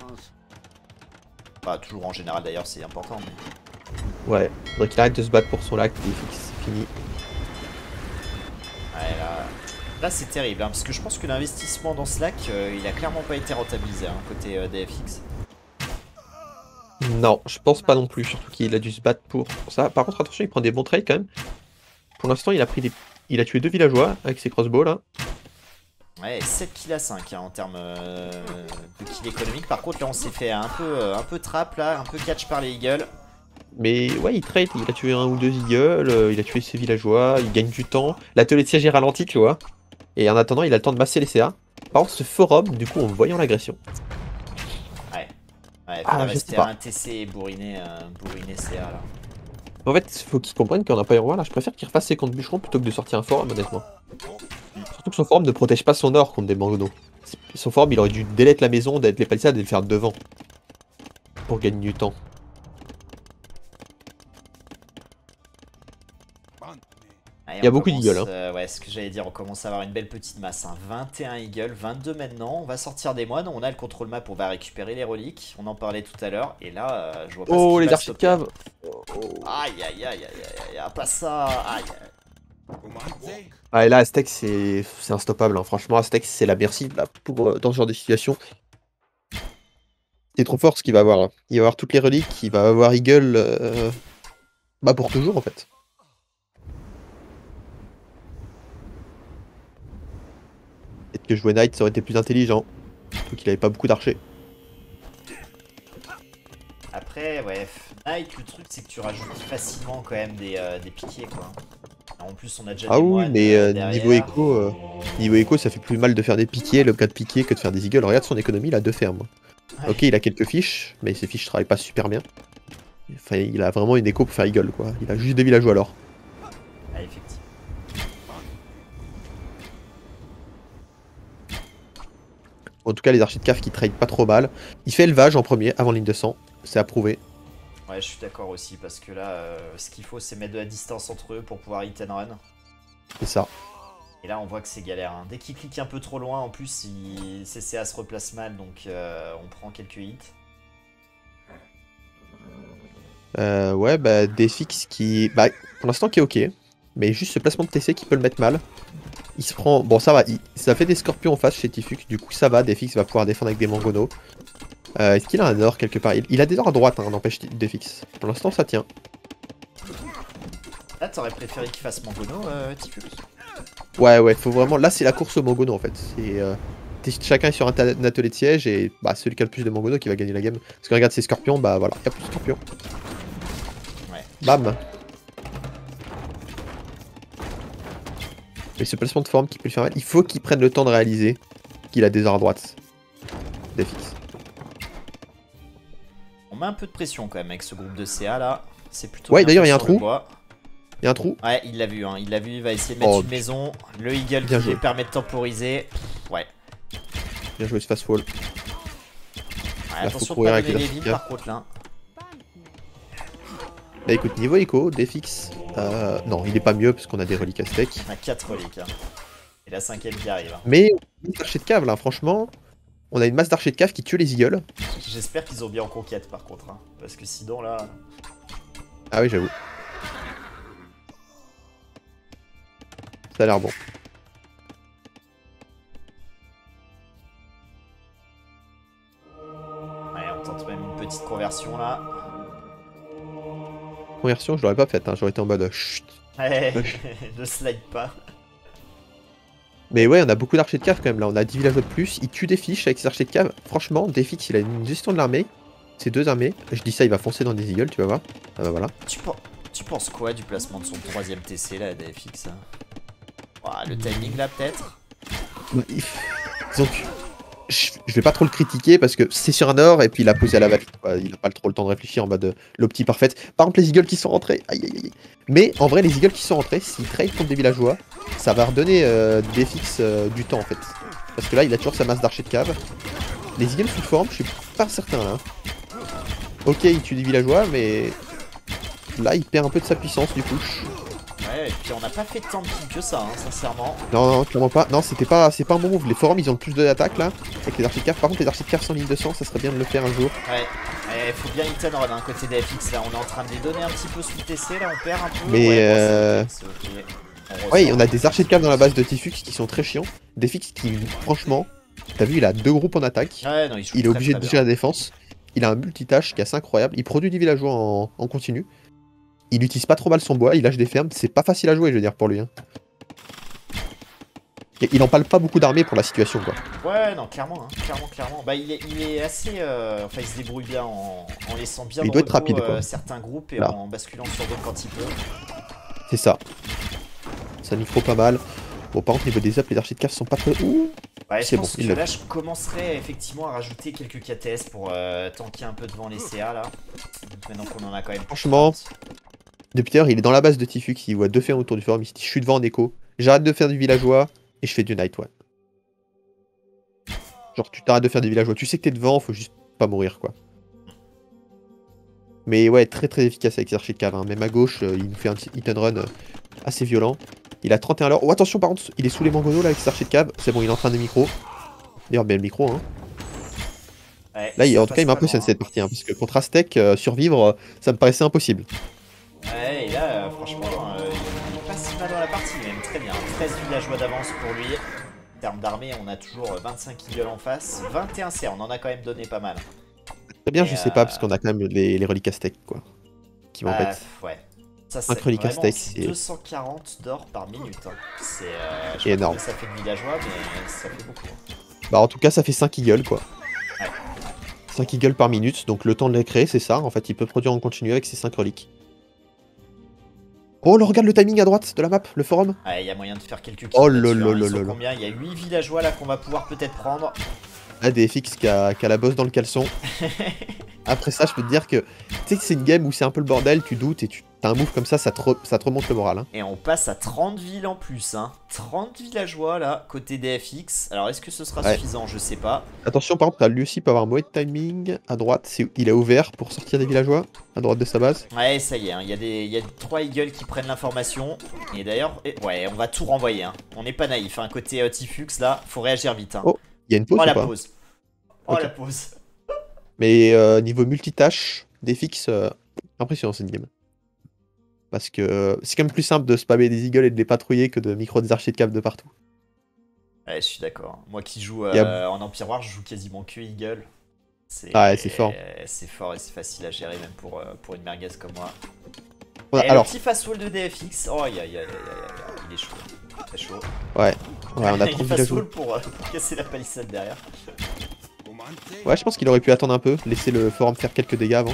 Pas toujours en général d'ailleurs, c'est important. Mais... Ouais, faudrait qu'il arrête de se battre pour son lac, c'est fini. Ouais, là c'est terrible, hein, parce que je pense que l'investissement dans ce lac, il a clairement pas été rentabilisé hein, côté DFX. Non, je pense pas non plus, surtout qu'il a dû se battre pour ça. Par contre, attention, il prend des bons trades quand même. Pour l'instant, il a tué 2 villageois avec ses crossbows là. Ouais, 7 kills à 5 hein, en termes de kills économiques. Par contre, là, on s'est fait un peu trap là, un peu catch par les eagles. Mais ouais, il trade, il a tué 1 ou 2 eagles, il a tué ses villageois, il gagne du temps. L'atelier de siège est ralenti, tu vois. Et en attendant, il a le temps de masser les CA. Par contre, ce forum, du coup, en voyant l'agression. Ouais. Ouais, Ah, faudrait je sais rester pas. un TC et bourriner CA là. En fait, il faut qu'ils comprennent qu'en Empire War, là, je préfère qu'il refasse ses comptes bûcherons plutôt que de sortir un forum, honnêtement. Surtout que son forum ne protège pas son or contre des mangonos. Son forum, il aurait dû délette la maison, d'être les palissades et le faire devant. Pour gagner du temps. Allez, Il y a on beaucoup commence, d'eagles, hein. ouais, ce que j'allais dire, on commence à avoir une belle petite masse. Hein. 21 eagles, 22 maintenant. On va sortir des moines, on a le contrôle map, on va récupérer les reliques. On en parlait tout à l'heure. Et là, je vois pas ce Oh, qui les va archers de stopper. cave. Aïe, aïe, aïe, aïe, aïe, aïe, pas ça. Aïe. Ah, et là, Aztec, c'est instoppable, hein. Franchement, Aztec, c'est la merci là, pour, dans ce genre de situation. C'est trop fort ce qu'il va avoir, hein. Il va avoir toutes les reliques, il va avoir Eagle bah pour toujours en fait. Peut-être que jouer Knight ça aurait été plus intelligent. Surtout qu'il avait pas beaucoup d'archers. Après, ouais, Knight, le truc c'est que tu rajoutes facilement quand même des piquiers quoi. En plus, on a déjà Ah des oui, moines mais derrière. niveau écho, ça fait plus mal de faire des piquiers, le cas de piquier, que de faire des Eagles. Regarde son économie, il a 2 fermes. Ouais. Ok, il a quelques fiches, mais ses fiches travaillent pas super bien. Enfin, il a vraiment une écho pour faire Eagle quoi. Il a juste des villageois alors. Ah, effectivement. En tout cas, les archers de cave qui trade pas trop mal. Il fait élevage en premier, avant ligne de sang. C'est approuvé. Ouais, je suis d'accord aussi parce que là, ce qu'il faut, c'est mettre de la distance entre eux pour pouvoir hit and run. C'est ça. Et là, on voit que c'est galère. Hein. Dès qu'il clique un peu trop loin, en plus, CCA se replace mal, donc on prend quelques hits. Ouais, bah, Defix qui. Bah, pour l'instant, qui est ok. Mais juste ce placement de TC qui peut le mettre mal. Il se prend. Bon, ça va. Ça fait des scorpions en face chez Tifux. Du coup, ça va. Defix va pouvoir défendre avec des mangonos. Est-ce qu'il a un or quelque part? Il a des ors à droite, hein, n'empêche Defix. Pour l'instant, ça tient. Là, t'aurais préféré qu'il fasse Mangono, Tifux? Ouais, faut vraiment. Là, c'est la course au mangono en fait. Chacun est sur un atelier de siège et bah, celui qui a le plus de mangono qui va gagner la game. Parce que regarde ces scorpions, bah voilà, il y a plus de scorpions. Ouais. Bam. Et ce placement de forme qui peut le faire mal, il faut qu'il prenne le temps de réaliser qu'il a des ors à droite. Defix. On met un peu de pression quand même avec ce groupe de CA là. C'est plutôt Ouais, bien d'ailleurs, fait il y a un sur le trou. bois. Il y a un trou. Ouais, il l'a vu, hein. Il l'a vu, il va essayer de mettre Oh, une maison. Le Eagle bien qui joué. lui permet de temporiser. Ouais. Bien joué ce fast fall. Ouais, faut attention de courir pas avec donner les les villes archers. par contre là. Bah écoute, niveau écho, Defix. Non, il est pas mieux parce qu'on a des reliques aztèques. On a 4 reliques. Hein. Et la 5ème qui arrive. Hein. Mais on a une archer de cave là, franchement. On a une masse d'archers de cave qui tue les eagles. J'espère qu'ils ont bien en conquête par contre. Hein. Parce que sinon là. Ah oui, j'avoue. Ça a l'air bon. Ouais, on tente même une petite conversion là. Conversion, je l'aurais pas faite, hein. J'aurais été en mode chut. Ouais, ne slide pas. Mais ouais, on a beaucoup d'archers de cave quand même là. On a 10 villageois de plus. Il tue des fiches avec ses archers de cave. Franchement, Defix, il a une gestion de l'armée. Ces deux armées. Je dis ça, il va foncer dans des eagles, tu vas voir. Ah bah voilà. Tu penses quoi du placement de son 3ème TC là, DFX hein? Ouah, le timing là peut-être. Donc, je vais pas trop le critiquer parce que c'est sur un or et puis il a posé à la va-vite. Il a pas trop le temps de réfléchir en mode l'opti parfaite. Par exemple, les eagles qui sont rentrés. Aïe aïe aïe. Mais en vrai, les eagles qui sont rentrés, s'ils trade contre des villageois, ça va redonner Defix du temps en fait. Parce que là, il a toujours sa masse d'archers de cave. Les eagles sous forme, je suis pas certain là. Ok, il tue des villageois, mais là, il perd un peu de sa puissance du push. Ouais, et puis on n'a pas fait tant de kills que ça, hein, sincèrement. Non, clairement pas. Non, c'est pas un bon move. Les forums, ils ont le plus d'attaque là, avec les archers de cave. Par contre, les archers de cave sans ligne de sang, ça serait bien de le faire un jour. Ouais, il faut bien hit and run hein, côté DFX là. On est en train de les donner un petit peu sous le TC là, on perd un peu. Mais ouais, bon, c'est ok. ouais, on a des archers de cave dans la base de Tifux qui sont très chiants. Defix qui, franchement, t'as vu, il a 2 groupes en attaque. Ouais, non, Il est obligé de gérer la défense. Il a un multitâche qui est assez incroyable. Il produit des villageois en continu. Il utilise pas trop mal son bois, il lâche des fermes. C'est pas facile à jouer, je veux dire, pour lui. Hein. Et il en parle pas beaucoup d'armées pour la situation, quoi. Ouais, non, clairement, hein, clairement. Bah, il est assez. Enfin, il se débrouille bien en laissant bien Il de doit être repos, rapide, quoi. certains groupes et Là. en basculant sur d'autres quand il peut. C'est ça. Ça nous faut pas mal. Bon, par contre, niveau des up, les archers de cave sont pas très. Ouh. Ouais, je C'est bon, pense que il l'a là, fait. je commencerai effectivement à rajouter quelques KTS pour tanker un peu devant les CA là. Donc, maintenant qu'on en a quand même Franchement, 30. depuis tout à l'heure, il est dans la base de Tifux, il voit deux fermes autour du forum, il se dit je suis devant en écho, j'arrête de faire du villageois et je fais du night, ouais. Genre tu t'arrêtes de faire des villageois, tu sais que t'es devant, faut juste pas mourir quoi. Mais ouais, très très efficace avec ses archers de cave, hein. Même à gauche, il nous fait un petit hit and run assez violent. Il a 31 à l'heure. Oh attention par contre, il est sous les mangonos là avec ses archers de cave, c'est bon, il est en train de micro. D'ailleurs, bel micro hein. Ouais, Là, ça en tout cas, passe il pas m'impressionne loin. cette partie, hein, parce que contre Aztec, survivre, ça me paraissait impossible. Ouais, et là, franchement, il est pas si mal dans la partie, même très bien. 13 villageois d'avance pour lui. En termes d'armée, on a toujours 25 eagles en face. 21 CA, on en a quand même donné pas mal. Très bien, Mais je sais pas, parce qu'on a quand même les reliques Aztec, quoi, qui bah, m'embêtent. ouais. Ça, 5 c'est reliques vraiment Aztec, aussi c'est 240 d'or par minute. Hein. C'est, je sais pas énorme. combien ça fait de villageois, mais ça fait beaucoup. Hein. Bah, en tout cas, ça fait 5 eagles, quoi. Ouais. 5 eagles par minute, donc le temps de les créer, c'est ça. En fait, il peut produire en continu avec ses 5 reliques. Oh, là, regarde le timing à droite de la map, le forum. Ouais, il y a moyen de faire quelques Oh kills là là-dessus. là Hein. Ils là sont là là. combien? Il y a 8 villageois là qu'on va pouvoir peut-être prendre. Là, DFX qui a la bosse dans le caleçon. Après ça, je peux te dire que tu sais que c'est une game où c'est un peu le bordel, tu doutes et t'as un move comme ça te remonte le moral. Hein. Et on passe à 30 villes en plus. Hein. 30 villageois là, côté DFX. Alors est-ce que ce sera Ouais. suffisant? Je sais pas. Attention, par contre, lui aussi peut avoir un mauvais timing. À droite, il est ouvert pour sortir des villageois, à droite de sa base. Ouais, ça y est, hein. Il y a 3 eagles qui prennent l'information. Et d'ailleurs, ouais, on va tout renvoyer. Hein. On n'est pas naïf. Hein. Côté Tifux là, faut réagir vite. Hein. Oh, il y a une pause Oh ou la pas? pause. Oh Ok. la pause. Mais niveau multitâche, des fixes, impressionnant cette game. Parce que c'est quand même plus simple de spammer des eagles et de les patrouiller que de micro des archers de cave de partout. Ouais, je suis d'accord. Moi qui joue Il y a- en Empire War, je joue quasiment que eagle. Ah ouais, c'est fort. C'est fort et c'est facile à gérer même pour une merguez comme moi. Voilà, Et alors, le petit fast wall de DFX. Oh, il est chaud. Très chaud. ouais, on a Il 30 fast villageois. wall pour casser la palissade derrière. Ouais, je pense qu'il aurait pu attendre un peu, laisser le forum faire quelques dégâts avant.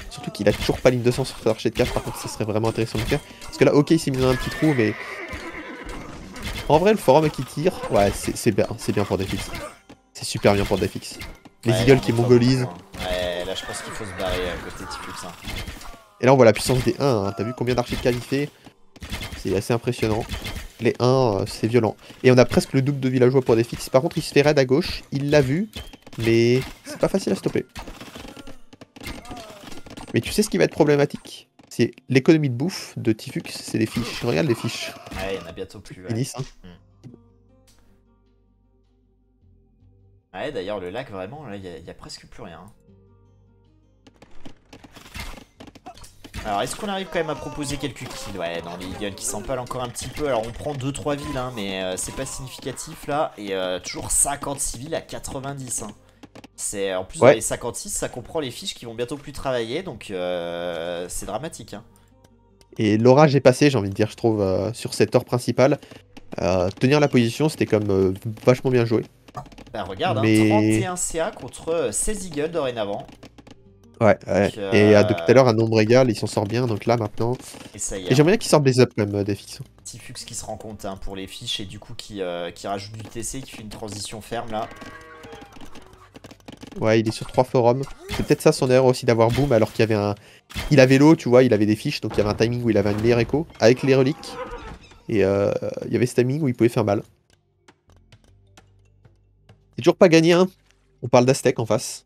Surtout qu'il a toujours pas ligne de sang sur cet archer de cave, par contre ça serait vraiment intéressant de le faire. Parce que là, ok, il s'est mis dans un petit trou, mais... En vrai, le forum qui tire, ouais, c'est bien pour DFX. C'est super bien pour DFX. Les Ouais, eagles là, qui on est pas mongolisent. beaucoup, hein. Ouais, là je pense qu'il faut se barrer côté Tifux. Hein. Et là, on voit la puissance des 1, hein. T'as vu combien d'archers de cave il fait? C'est assez impressionnant. Les 1, c'est violent. Et on a presque le double de villageois pour DFX. Par contre, il se fait raid à gauche, il l'a vu, mais c'est pas facile à stopper. Mais tu sais ce qui va être problématique? C'est l'économie de bouffe de Tifux, c'est les fiches. Regarde les fiches. Ouais, il y en a bientôt plus. Ouais, Finissent, hein. Ouais, d'ailleurs, le lac, vraiment, là, il y a presque plus rien. Alors, est-ce qu'on arrive quand même à proposer quelques kills? Ouais, non, les eagles qui s'empalent encore un petit peu. Alors, on prend 2-3 villes, hein, mais c'est pas significatif, là. Et toujours 56 villes à 90, hein. En plus, dans Ouais. les 56, ça comprend les fiches qui vont bientôt plus travailler, donc c'est dramatique, hein. Et l'orage est passé, j'ai envie de dire, je trouve, sur cette heure principale. Tenir la position, c'était comme vachement bien joué. Bah, regarde, hein, Mais... 31 CA contre 16 eagles dorénavant. Ouais, Donc, et depuis tout à l'heure, un nombre égal, il s'en sort bien, donc là, maintenant... Et ça y est. Et j'aimerais bien qu'il sorte des up, quand même, DFX. Tifux qui se rend compte hein, pour les fiches et du coup qui rajoute du TC, qui fait une transition ferme là. Ouais, il est sur 3 forums. C'est peut-être ça son erreur aussi d'avoir boom alors qu'il y avait un... Il avait l'eau, tu vois, il avait des fiches, donc il y avait un timing où il avait une meilleure écho avec les reliques. Et il y avait ce timing où il pouvait faire mal. C'est toujours pas gagné, hein. On parle d'Aztec en face.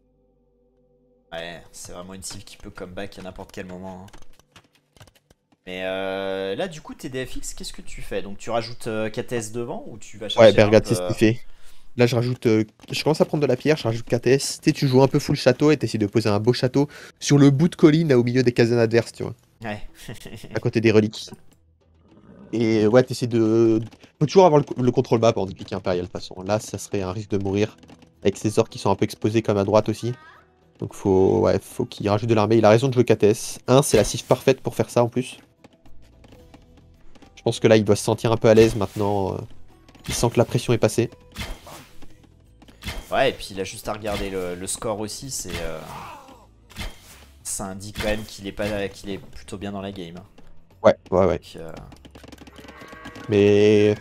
Ouais, c'est vraiment une cible qui peut comeback à n'importe quel moment. Hein. Mais là du coup TDFX, qu'est-ce que tu fais? Donc tu rajoutes KTS devant ou tu vas chercher Ouais, ben un regarde, peu, c'est ce qu'il fait. Là, je rajoute... je commence à prendre de la pierre, je rajoute KTS. Tu sais, tu joues un peu full château et t'essaies de poser un beau château sur le bout de colline, là, au milieu des casernes adverses, tu vois. Ouais. À côté des reliques. Et ouais, t'essaies de... Faut toujours avoir le contrôle bas pendant de piquer impérial, de toute façon. Là, ça serait un risque de mourir. Avec ces orques qui sont un peu exposés comme à droite aussi. Donc faut qu'il rajoute de l'armée. Il a raison de jouer KTS. C'est la cible parfaite pour faire ça en plus. Je pense que là, il doit se sentir un peu à l'aise maintenant. Il sent que la pression est passée. Ouais, et puis il a juste à regarder le score aussi, ça indique quand même qu'il est plutôt bien dans la game. Hein. Ouais. Donc, Mais...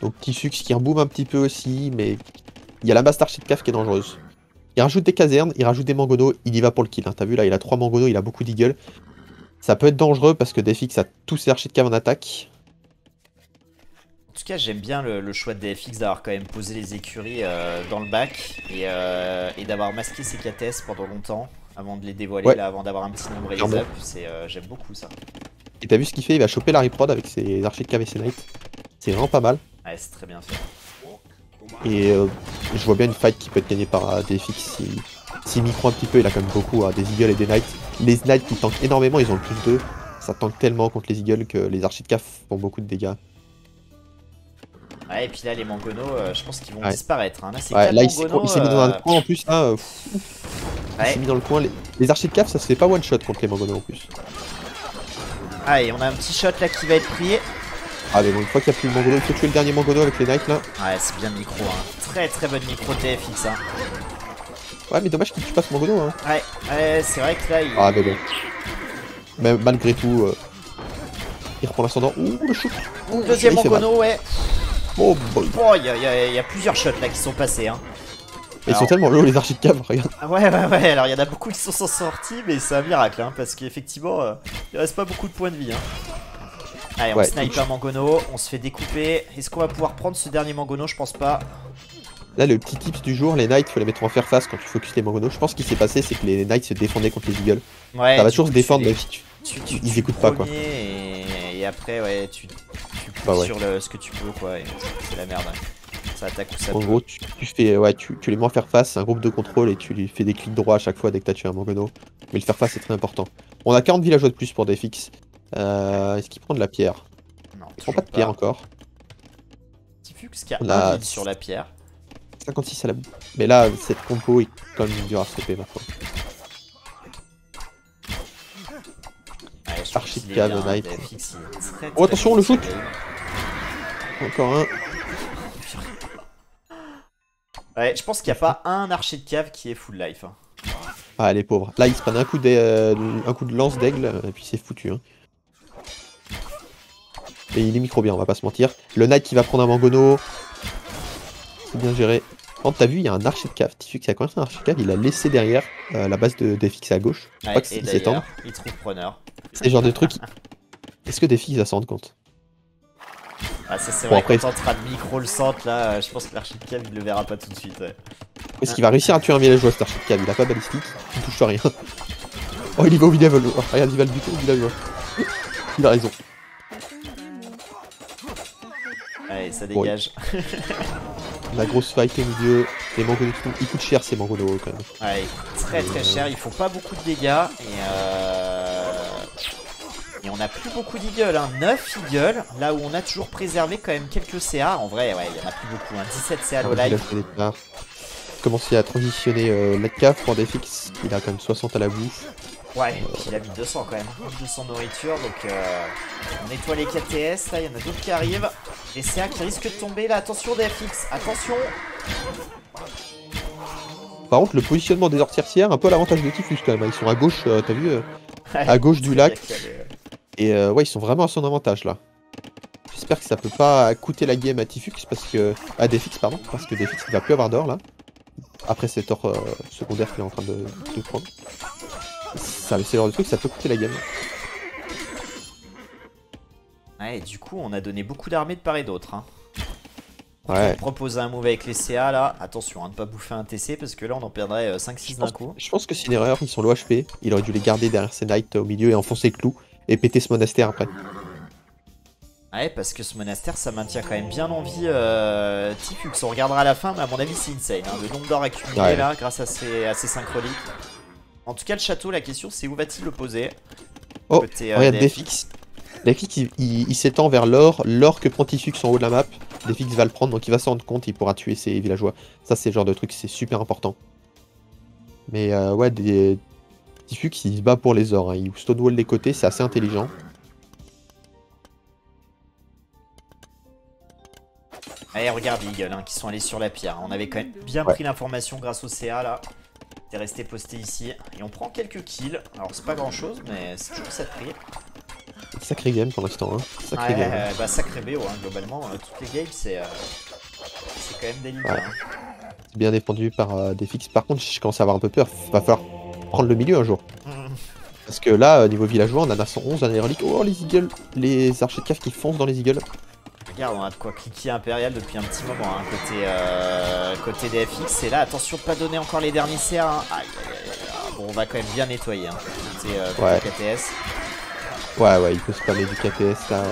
Donc Tifux qui reboom un petit peu aussi, mais il y a la masse d'archer de cave qui est dangereuse. Il rajoute des casernes, il rajoute des mangonos, il y va pour le kill. Hein. T'as vu là, il a 3 mangonos, il a beaucoup d'eagle. Ça peut être dangereux parce que DFX a tous ses archers de cave en attaque. En tout cas, j'aime bien le choix de DFX d'avoir quand même posé les écuries dans le bac et d'avoir masqué ses KTS pendant longtemps avant de les dévoiler, là, avant d'avoir un petit nombre raise up. J'aime beaucoup ça. Et t'as vu ce qu'il fait? Il va choper la reprod avec ses archers de cave et ses knights. C'est vraiment pas mal. Ouais, c'est très bien fait. Et je vois bien une fight qui peut être gagnée par DFX s'il micro un petit peu. Il a quand même beaucoup des eagles et des knights. Les knights qui tankent énormément, ils ont le plus 2. Ça tank tellement contre les eagles que les archers de cave font beaucoup de dégâts. Ouais, et puis là, les mangonos, je pense qu'ils vont disparaître. Hein. Là, c'est là il mangonos, s'est mis dans un coin en plus. Là, il s'est mis dans le coin. Les archers de cave, ça se fait pas one shot contre les mangonos en plus. Ah, et on a un petit shot là qui va être pris. Ah, mais bon, une fois qu'il n'y a plus le mangono, il faut tuer le dernier mangono avec les knights là. Ouais, c'est bien micro. Hein. Très très bonne micro de TFX. Hein. Ouais, mais dommage qu'il tue pas ce mangono. Hein. Ouais, c'est vrai que là, il. Ah, mais bon. Mais malgré tout, il reprend l'ascendant. Ouh, le shoot. Deuxième mangono, ouais. Oh boy. Oh, il y a plusieurs shots là qui sont passés. Hein. Ils sont tellement low les archers de cave, regarde. Ouais, alors il y en a beaucoup qui sont sortis, mais c'est un miracle, hein, parce qu'effectivement, il reste pas beaucoup de points de vie. Hein. Allez, on snipe un mangono, on se fait découper. Est-ce qu'on va pouvoir prendre ce dernier mangono? Je pense pas. Là, le petit tips du jour, les knights, faut les mettre en faire face quand tu focus les mangonos. Je pense qu'il s'est passé, c'est que les knights se défendaient contre les eagles. Ouais, ça va toujours se défendre, même si ils écoutent pas, quoi. Et après, ouais, tu sur ce que tu peux, quoi. C'est la merde. Hein. Ça attaque ou ça En gros, tu les mets en faire face, c'est un groupe de contrôle et tu lui fais des clics droits à chaque fois dès que t'as tué un mangono. Mais le faire face, c'est très important. On a 40 villageois de plus pour DFX. Est-ce qu'il prend de la pierre? Non, il prend pas de pierre encore. Tifux qui a un vide sur la pierre. 56 à la... Mais là, cette compo est quand même dure à stopper maintenant. Archer de cave, knight. Oh, attention, le shoot! Encore un. Ouais, je pense qu'il n'y a pas un archer de cave qui est full life. Hein. Ah, les pauvres. Là, ils se prennent un coup de lance d'aigle, et puis c'est foutu. Hein. Et il est micro bien, on va pas se mentir. Le knight qui va prendre un mangono. C'est bien géré. Quand t'as vu, il y a un archer de cave. Tifux qui a commencé un archer de cave, il a laissé derrière la base de DFX à gauche. Je crois que c'est 17 ans. Il trouve preneur. C'est le genre de truc. Est-ce que DFX va s'en rendre compte? Ah, ça c'est vrai, quand t'es en train de micro le centre là, je pense que l'archer de cave il le verra pas tout de suite. Ouais. Est-ce qu'il va réussir à tuer un villageois cet archer de cave? Il a pas balistique, il touche à rien. Oh, il y va au village. Oh, regarde, il va le buter au village. Il a raison. Allez, ça dégage. Bon, la grosse fight au milieu. Les mangonos, ils coûtent cher ces mangonos quand même. Ouais, ils coûtent très très cher, ils font pas beaucoup de dégâts. Et on a plus beaucoup d'eagles, hein. 9 eagles, là où on a toujours préservé quand même quelques CA. En vrai, ouais, il y en a plus beaucoup, hein. 17 CA de live. Commencer à transitionner la cave pour DFX, il a quand même 60 à la bouffe. Ouais, et puis il a mis 200 quand même, 200 nourriture, donc on nettoie les KTS, là il y en a d'autres qui arrivent. Et CA qui risque de tomber, là attention DFX, attention. Par contre le positionnement des ortiercières, un peu à l'avantage de Tifus quand même, ils sont à gauche, t'as vu, à gauche du lac. Et ouais, ils sont vraiment à son avantage là. J'espère que ça peut pas coûter la game à Tifux, parce que... à DFX pardon, parce que DFX il va plus avoir d'or là. Après cet or secondaire qu'il est en train de prendre. C'est le genre de truc, ça peut coûter la game. Ouais, et du coup, on a donné beaucoup d'armées de part et d'autre. Hein. Ouais. On propose un move avec les CA là. Attention, hein, de pas bouffer un TC parce que là on en perdrait 5-6 d'un coup. Je pense que c'est une erreur, ils sont low HP. Il aurait dû les garder derrière ses knights au milieu et enfoncer le clou et péter ce monastère après. Ouais, parce que ce monastère ça maintient quand même bien en vie Tifux. On regardera à la fin, mais à mon avis c'est insane. Hein, le nombre d'or accumulé là grâce à ces 5 reliques. En tout cas, le château, la question c'est où va-t-il le poser? Oh, côté, regarde DFX. DFX il s'étend vers l'or que prend Tifux en haut de la map. DFX va le prendre donc il va s'en rendre compte, il pourra tuer ses villageois. Ça c'est le genre de truc, c'est super important. Mais ouais, Tifux il se bat pour les ors, hein. Il stonewall les côtés, c'est assez intelligent. Allez, regarde les eagles hein, qui sont allés sur la pierre. On avait quand même bien pris l'information grâce au CA là. T'es resté posté ici. Et on prend quelques kills. Alors c'est pas grand chose, mais c'est toujours ça de prix. Sacré game pour l'instant, hein. Sacré Ouais, game. bah sacré BO, hein, globalement, toutes les games, c'est quand même délicat. Ouais. Hein. C'est bien défendu par Defix. Par contre, je commence à avoir un peu peur. Va falloir prendre le milieu un jour. Parce que là, niveau villageois, on en a 111, on a les reliques. Oh, les eagles, les archers de cave qui foncent dans les eagles. Regarde, on a de quoi cliquer Impérial depuis un petit moment, hein, côté DFX. Et là, attention de pas donner encore les derniers CA. Hein. Aïe, aïe, aïe. Bon, on va quand même bien nettoyer, hein, côté KTS. Ouais, il peut spammer du KTS là.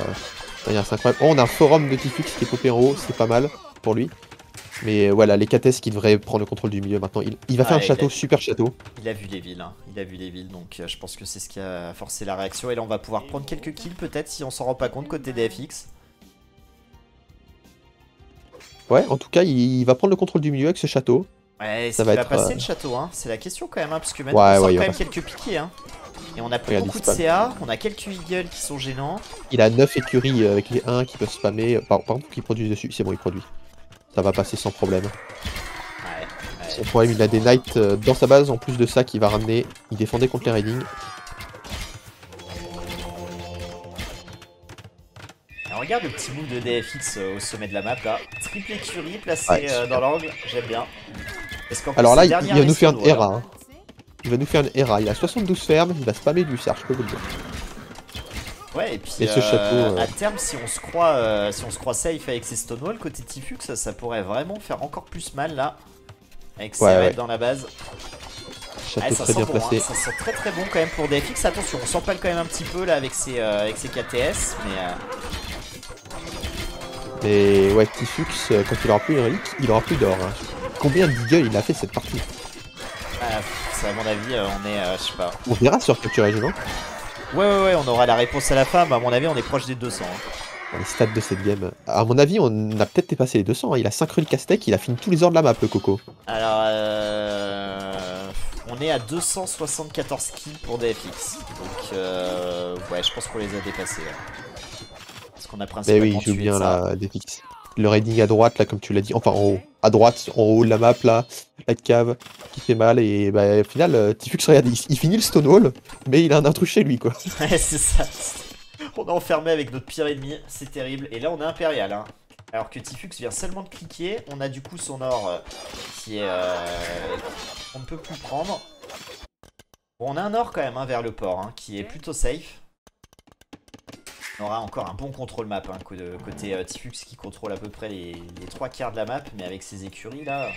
C'est incroyable. Oh, on a un forum de Tifux qui est popé en haut, c'est pas mal pour lui. Mais voilà, les KTS qui devraient prendre le contrôle du milieu maintenant. Il va faire un château, super château. Il a vu les villes, hein. Il a vu les villes, donc je pense que c'est ce qui a forcé la réaction. Et là, on va pouvoir prendre quelques kills peut-être si on s'en rend pas compte côté DFX. Ouais, en tout cas, il va prendre le contrôle du milieu avec ce château. Ouais, ça va passer le château, hein. C'est la question quand même, hein, parce que maintenant on sort quand même quelques piquets. Hein. Et on a plus beaucoup de CA, on a quelques eagles qui sont gênants. Il a 9 écuries avec les 1 qui peuvent spammer. Par contre, qui produisent dessus, c'est bon, il produit. Ça va passer sans problème. Ouais. Son problème, il a des knights dans sa base, en plus de ça, qui va ramener. Il défendait contre les raidings. Alors, regarde le petit move de DFX au sommet de la map là. Triple écurie placée dans l'angle, j'aime bien. Alors là, il va nous faire une ERA. Hein. Il va nous faire une ERA. Il a 72 fermes, il va spammer du Sarge, je peux vous le dire. Ouais, et puis ce château, à terme, si on se croit safe avec ses Stonewall, côté Tifux, ça pourrait vraiment faire encore plus mal là. Avec ses raids dans la base. Château très bien placé. Hein, ça sent très bon quand même pour DFX. Attention, on s'empale quand même un petit peu là avec ses KTS, mais ouais, Tifux, quand il aura plus une relique, il aura plus d'or. Hein. Combien d'eagles il a fait cette partie? À mon avis, on est, je sais pas. On verra sur Capture Régional. Ouais, on aura la réponse à la fin, mais à mon avis, on est proche des 200. Hein. Les stats de cette game. À mon avis, on a peut-être dépassé les 200. Hein. Il a 5 reliques Aztec, il a fini tous les ordres de la map, le Coco. Alors, on est à 274 kills pour DFX. Donc, ouais, je pense qu'on les a dépassés. Parce qu'on a principalement. Mais oui, il joue bien là, DFX. Le raiding à droite, là, comme tu l'as dit, enfin en haut, à droite, en haut de la map, là, la cave, qui fait mal, et bah, au final, Tifux, regarde, il finit le Stonewall, mais il a un intrus chez lui, quoi. Ouais, c'est ça. On est enfermé avec notre pire ennemi, c'est terrible. Et là, on est impérial, hein. Alors que Tifux vient seulement de cliquer, on a du coup son or qui est... on ne peut plus prendre. Bon, on a un or quand même, hein, vers le port, hein, qui est plutôt safe. On aura encore un bon contrôle map, hein, côté Tifux qui contrôle à peu près les 3 quarts de la map, mais avec ses écuries là,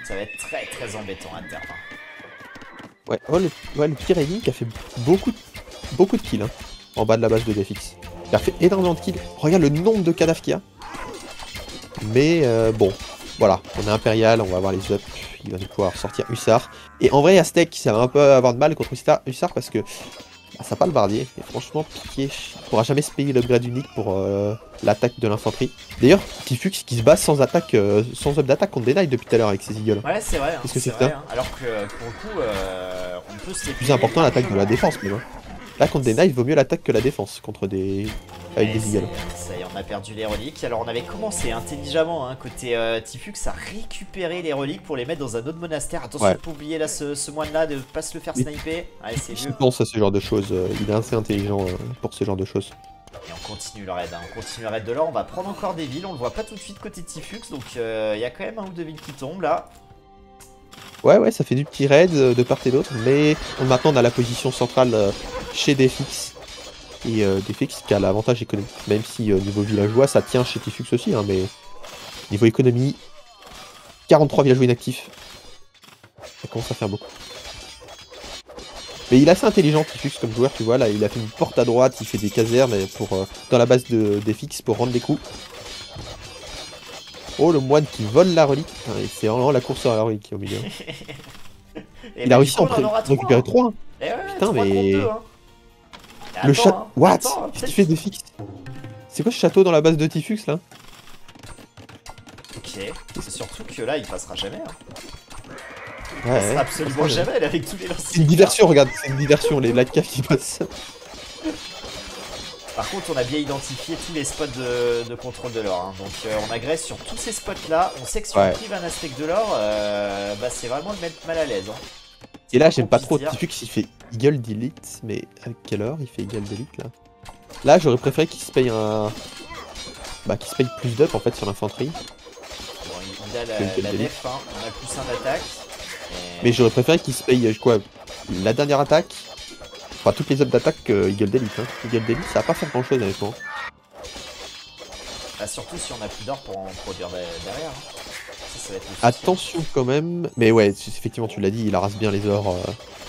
ça va être très embêtant à terme. Ouais, oh, le petit raiding qui a fait beaucoup de kills hein, en bas de la base de DFX. Il a fait énormément de kills. Regarde le nombre de cadavres qu'il y a. Mais bon, voilà, on est impérial, on va avoir les ups, il va nous pouvoir sortir Hussard. Et en vrai, Aztec, ça va un peu avoir de mal contre Hussard parce que ça pas le bardier, et franchement, Piqué pourra jamais se payer l'upgrade unique pour l'attaque de l'infanterie. D'ailleurs, Tifux qui se bat sans attaque, sans up d'attaque contre des knights depuis tout à l'heure avec ses eagles. Ouais, c'est vrai. Qu'est-ce que c'est vrai, hein. Alors que pour le coup, on peut se. C'est plus important l'attaque de la défense, mais non. Là, contre des knights, vaut mieux l'attaque que la défense contre des. Avec des eagles. Ça y est, on a perdu les reliques. Alors, on avait commencé intelligemment, hein, côté Tifux, à récupérer les reliques pour les mettre dans un autre monastère. Attention, de pas oublier là ce moine-là, de pas se le faire sniper. Allez, c'est mieux. Il pense à ce genre de choses, il est assez intelligent pour ce genre de choses. Et on continue le raid, hein. On continue le raid de l'or. On va prendre encore des villes. On le voit pas tout de suite côté Tifux, donc il y a quand même un ou deux villes qui tombent là. Ouais, ça fait du petit raid de part et d'autre, mais maintenant on a la position centrale chez DFX. Et DFX qui a l'avantage économique, même si niveau villageois ça tient chez Tifux aussi, hein, mais niveau économie, 43 villageois inactifs, ça commence à faire beaucoup. Mais il est assez intelligent Tifux comme joueur, tu vois, là il a fait une porte à droite, il fait des casernes pour, dans la base de DFX pour rendre des coups. Oh, le moine qui vole la relique, c'est vraiment la course à la relique au milieu. Il a réussi à en récupérer 3. Putain, mais... 2, hein. Le château... What? Qu'est-ce qu'il fait de fixe? C'est quoi ce château dans la base de Tifux là? Ok, c'est surtout que là il passera jamais. Hein. Ouais, il passera absolument jamais avec tous les lancers. C'est une diversion, regarde, c'est une diversion, les Black Cave qui passent. Par contre, on a bien identifié tous les spots de contrôle de l'or. Hein. Donc, on agresse sur tous ces spots-là. On sait que si on prive un Aztec de l'or, bah, c'est vraiment le mettre mal à l'aise. Hein. Et là, j'aime pas trop Tifux, il fait Eagle d'élite, mais avec quelle heure il fait Eagle d'élite là? Là, j'aurais préféré qu'il se paye un... Bah, qu'il se paye plus d'up en fait sur l'infanterie. Bon, il a la nef, hein. On a plus un d'attaque. Mais j'aurais préféré qu'il se paye quoi, la dernière attaque. Enfin, toutes les ups d'attaque Eagle d'élite. Hein. Eagle d'élite, ça va pas faire grand chose honnêtement. Ah, surtout si on a plus d'or pour en produire derrière. Hein. Ça va être le souci. Attention quand même. Mais ouais, effectivement, tu l'as dit, il arrase bien les ors.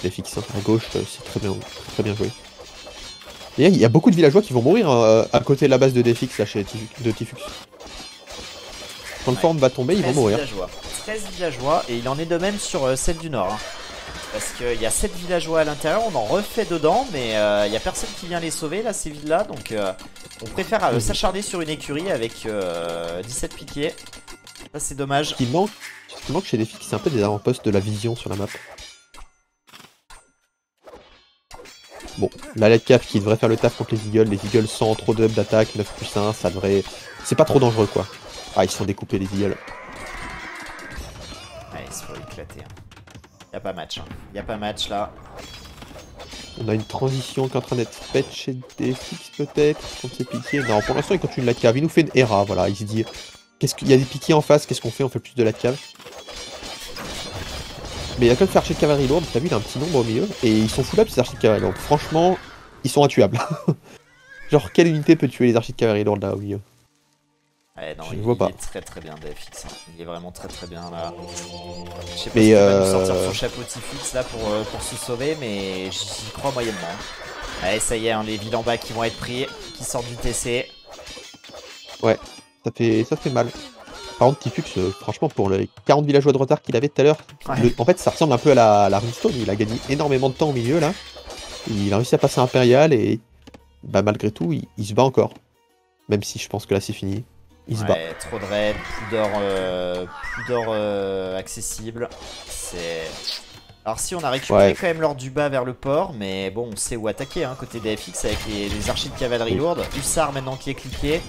Les fixes à gauche, c'est très bien joué. Et il y a beaucoup de villageois qui vont mourir à côté de la base de DFX là chez Tifux. Quand le forme va tomber, ils vont mourir. 13 villageois, et il en est de même sur celle du nord. Hein. Parce qu'il y a 7 villageois à l'intérieur, on en refait dedans, mais il n'y a personne qui vient les sauver là, ces villes là. Donc on préfère s'acharner sur une écurie avec 17 piquets. Ça c'est dommage. Ce qui manque chez DFX, c'est un peu des avant-postes de la vision sur la map. Bon, la Light Cap qui devrait faire le taf contre les Eagles sans trop de up d'attaque, 9+1, ça devrait... C'est pas trop dangereux quoi. Ah, ils se sont découpés les Eagles. Ouais, il se faut éclater. Hein. Y'a pas match, hein. Y'a pas match là. On a une transition qui est en train d'être faite chez DFX peut-être, contre ses piquets. Non, pour l'instant il continue la cave, il nous fait une ERA, voilà, il se dit... Qu'est-ce qu'il y a des piquets en face, qu'est-ce qu'on fait? On fait plus de la cave. Mais il a quand même fait archer de cavalerie lourde, t'as vu, il a un petit nombre au milieu, et ils sont full up ces archers de cavalerie lourde. Franchement, ils sont intuables. Genre, quelle unité peut tuer les archers de cavalerie lourde là au milieu? Ouais, non, il est très très bien DFX, hein. Il est vraiment très très bien là. Je sais pas mais s'il va nous sortir son chapeau Tifux là pour se sauver, mais j'y crois moyennement. Allez, ça y est, hein, les villes en bas qui vont être pris, qui sortent du TC. Ouais, ça fait mal. Par contre, Tifux, franchement, pour les 40 villageois de retard qu'il avait tout à l'heure, ouais. En fait, ça ressemble un peu à la Runestone. Il a gagné énormément de temps au milieu, là. Il a réussi à passer Impérial et, bah, malgré tout, il se bat encore. Même si je pense que là, c'est fini. Il se bat. Trop de raids, plus d'or accessible. C'est... Alors si on a récupéré quand même l'or du bas vers le port, mais bon, on sait où attaquer, hein, côté DFX avec les archers de cavalerie lourde. Hussard maintenant qui est cliqué.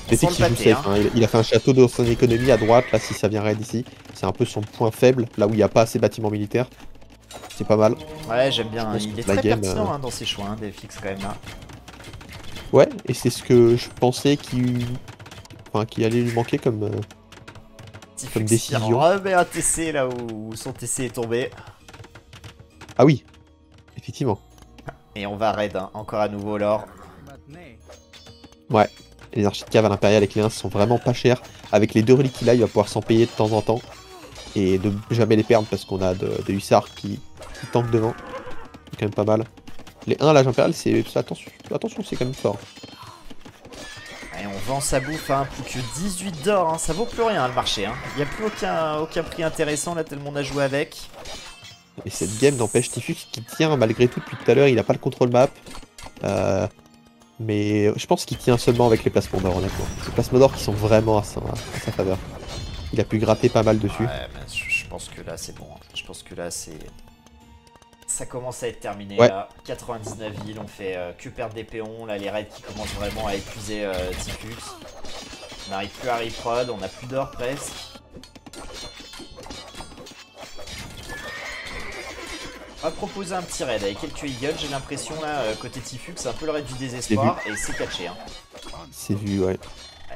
DFX il joue safe, hein. Il a fait un château de son économie à droite, là si ça vient raid ici. C'est un peu son point faible, là où il n'y a pas assez de bâtiments militaires. C'est pas mal. Ouais, j'aime bien, il est très pertinent hein, dans ses choix, hein, DFX quand même là. Ouais, et c'est ce que je pensais qu'il allait lui manquer comme décision. Il remet un TC là où son TC est tombé. Ah oui, effectivement. Et on va raid, hein, encore à nouveau l'or. Ouais. Les archers de cave à l'impérial avec les 1 sont vraiment pas chers. Avec les 2 reliques qu'il a, il va pouvoir s'en payer de temps en temps. Et de jamais les perdre parce qu'on a des hussards qui tankent devant. C'est quand même pas mal. Les 1 à l'âge impérial, c'est... Attention, c'est quand même fort. Et on vend sa bouffe, hein, plus que 18 d'or, hein. Ça vaut plus rien le marché. Hein. Il n'y a plus aucun prix intéressant là tellement on a joué avec. Et cette game n'empêche Tifux qui tient malgré tout depuis tout à l'heure, il a pas le contrôle map. Mais je pense qu'il tient seulement avec les placements d'or honnêtement. Les placements d'or qui sont vraiment à sa faveur. Il a pu gratter pas mal dessus. Ouais, mais je pense que là c'est bon. Hein. Je pense que là c'est... Ça commence à être terminé là. 99 villes, on fait que perdre des péons. Là les raids qui commencent vraiment à épuiser Tifux. On n'arrive plus à reprod, on a plus d'or presque. On va proposer un petit raid avec quelques eagles, j'ai l'impression là, côté Tifux, c'est un peu le raid du désespoir et c'est catché. Hein. C'est vu, ouais.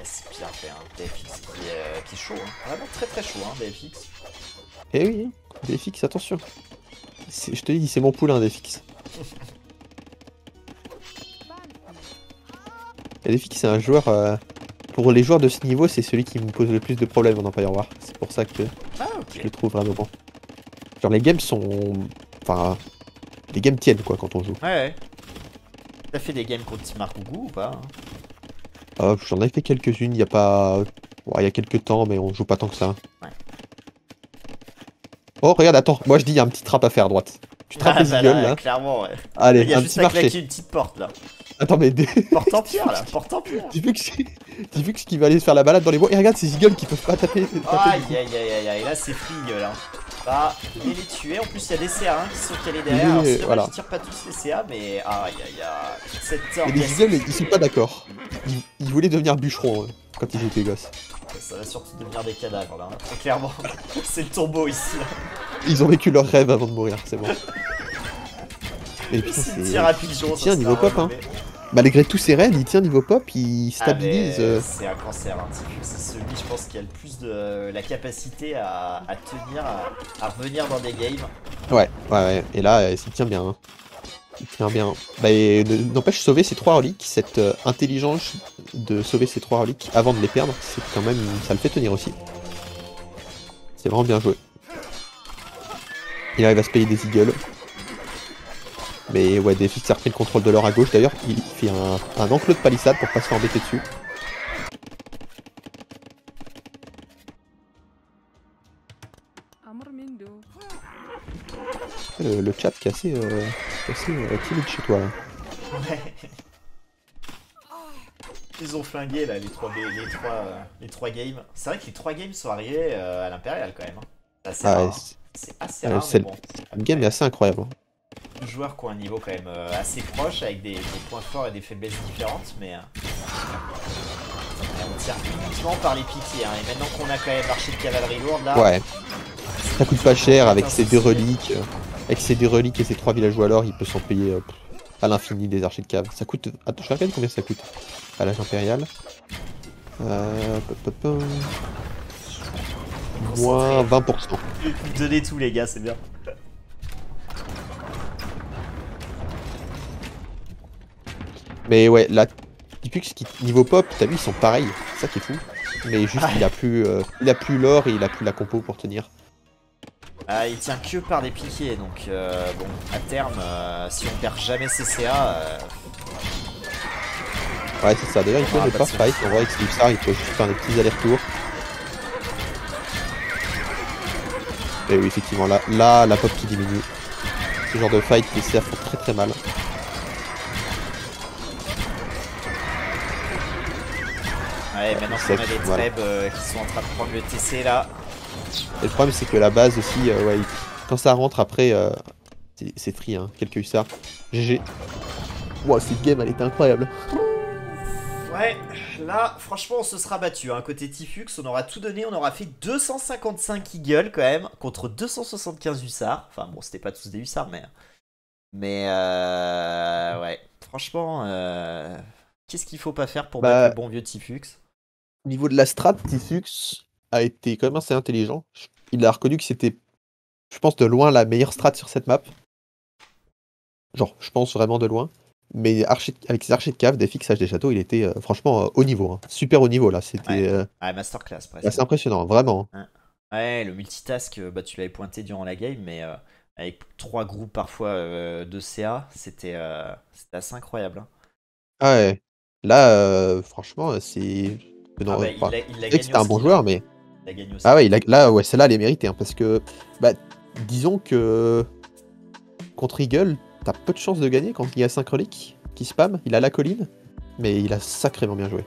C'est bien fait, hein. DFX qui est chaud, hein. Vraiment très très chaud, hein, DFX. Eh oui, DFX, attention. Je te dis, c'est mon poulain, DFX. Et DFX, c'est un joueur... Pour les joueurs de ce niveau, c'est celui qui me pose le plus de problèmes en Empire War. C'est pour ça que je le trouve vraiment bon. Genre les games sont... Enfin... Les games tiennent quoi quand on joue. Ouais. T'as fait des games contre Marc Gougou ou pas? J'en ai fait quelques-unes, il y a pas... Ouais, il y a quelques temps, mais on joue pas tant que ça. Ouais. Oh, regarde, attends, moi je dis, il y a un petit trap à faire à droite. Tu trappes les eagles, là. Clairement, ouais. Allez, il y a un juste petit à marché. claquer une petite porte, là. Attends, mais... Porte en pierre, là, porte en pierre. Dis-tu que qu'il va aller se faire la balade dans les bois. Et regarde, ces eagles qui peuvent pas taper... Aïe, aïe, aïe, aïe, là c'est free, là. Bah, il les tuer. En plus, il y a des CA1 qui sont calés derrière. Alors, c'est dommage qu'ils tirent pas tous les CA, mais aïe, aïe, aïe. Cette et les eagles, ils sont pas d'accord. Ils voulaient devenir bûcherons quand ils étaient gosses. Ça va surtout devenir des cadavres, là. Très clairement, c'est le tombeau ici. Là. Ils ont vécu leur rêve avant de mourir, c'est bon. Et putain, C'est c'est... tir à pigeon, il ça tient niveau sera pop, hein. relevé. Malgré tous ses raids, il tient niveau pop, il Ah, stabilise. mais c'est un cancer, hein, Tifus. C'est celui, je pense, qui a le plus de la capacité à tenir, à revenir dans des games. Ouais. Et là, il tient bien. Hein. Il tient bien. Bah, et n'empêche, sauver ces 3 reliques, cette intelligence de sauver ces 3 reliques avant de les perdre, c'est quand même. Ça le fait tenir aussi. C'est vraiment bien joué. Il arrive à se payer des eagles. Mais ouais, des fixes a repris le contrôle de l'or à gauche. D'ailleurs, il fait un enclos de palissade pour pas se faire embêter dessus. Le chat qui est assez timide chez toi là. Ouais. Ils ont flingué là les 3 games. C'est vrai que les 3 games sont arrivés à l'Impérial quand même. Hein. C'est assez rare. Hein. C'est assez rare, mais bon. Le game est assez incroyable. Deux joueurs qui ont un niveau quand même assez proche avec des points forts et des faiblesses différentes, mais on tire uniquement par les piquets. Hein. Et maintenant qu'on a quand même l'archer de cavalerie lourde là. Ouais. Ça coûte pas cher avec ses 2 reliques. Avec ses 2 reliques et ses 3 villageois alors, il peut s'en payer à l'infini des archers de cave. Ça coûte. Attends, je vais regarder combien ça coûte à l'âge impérial. Moins 20%. Donnez tout les gars, c'est bien. Mais ouais, là, Tifux niveau pop, t'as vu, ils sont pareils. C'est ça qui est fou. Mais juste, il a plus l'or et il a plus la compo pour tenir. Ah, il tient que par des piquets, donc bon, à terme, si on perd jamais CCA. Ouais, c'est ça. D'ailleurs, il peut ne pas fight. On voit avec Slipstar, il faut juste faire des petits allers-retours. Et oui, effectivement, là, la pop qui diminue. Ce genre de fight, les CA font très très mal. Ouais, maintenant qu'on a des trèbes qui sont en train de prendre le TC là. Et le problème, c'est que la base aussi, ouais, quand ça rentre après, c'est free, hein. Quelques hussards. GG. Wow, cette game, elle était incroyable. Ouais, là, franchement, on se sera battu. Hein. Côté Tifux, on aura tout donné. On aura fait 255 eagles quand même, contre 275 hussards. Enfin, bon, c'était pas tous des hussards, mais ouais. Franchement, qu'est-ce qu'il faut pas faire pour battre le bon vieux Tifux? Au niveau de la strat, Tifux a été quand même assez intelligent. Il a reconnu que c'était, je pense, de loin la meilleure strat sur cette map. Genre, je pense vraiment de loin. Mais avec ses archers de cave, des fixages des châteaux, il était franchement haut niveau. Hein. Super haut niveau là. C'était masterclass presque. assez impressionnant, vraiment. Ouais, le multitask, bah, tu l'avais pointé durant la game, mais avec 3 groupes parfois de CA, c'était assez incroyable. Hein. Ah ouais. Là, franchement, c'est. Non, bah, il a gagné c'était un bon joueur, mais. Il a gagné aussi. Ah ouais, là, ouais, celle-là, elle est méritée. Hein, parce que, bah, disons que. Contre Eagle, t'as peu de chances de gagner quand il y a 5 reliques qui spam. Il a la colline, mais il a sacrément bien joué.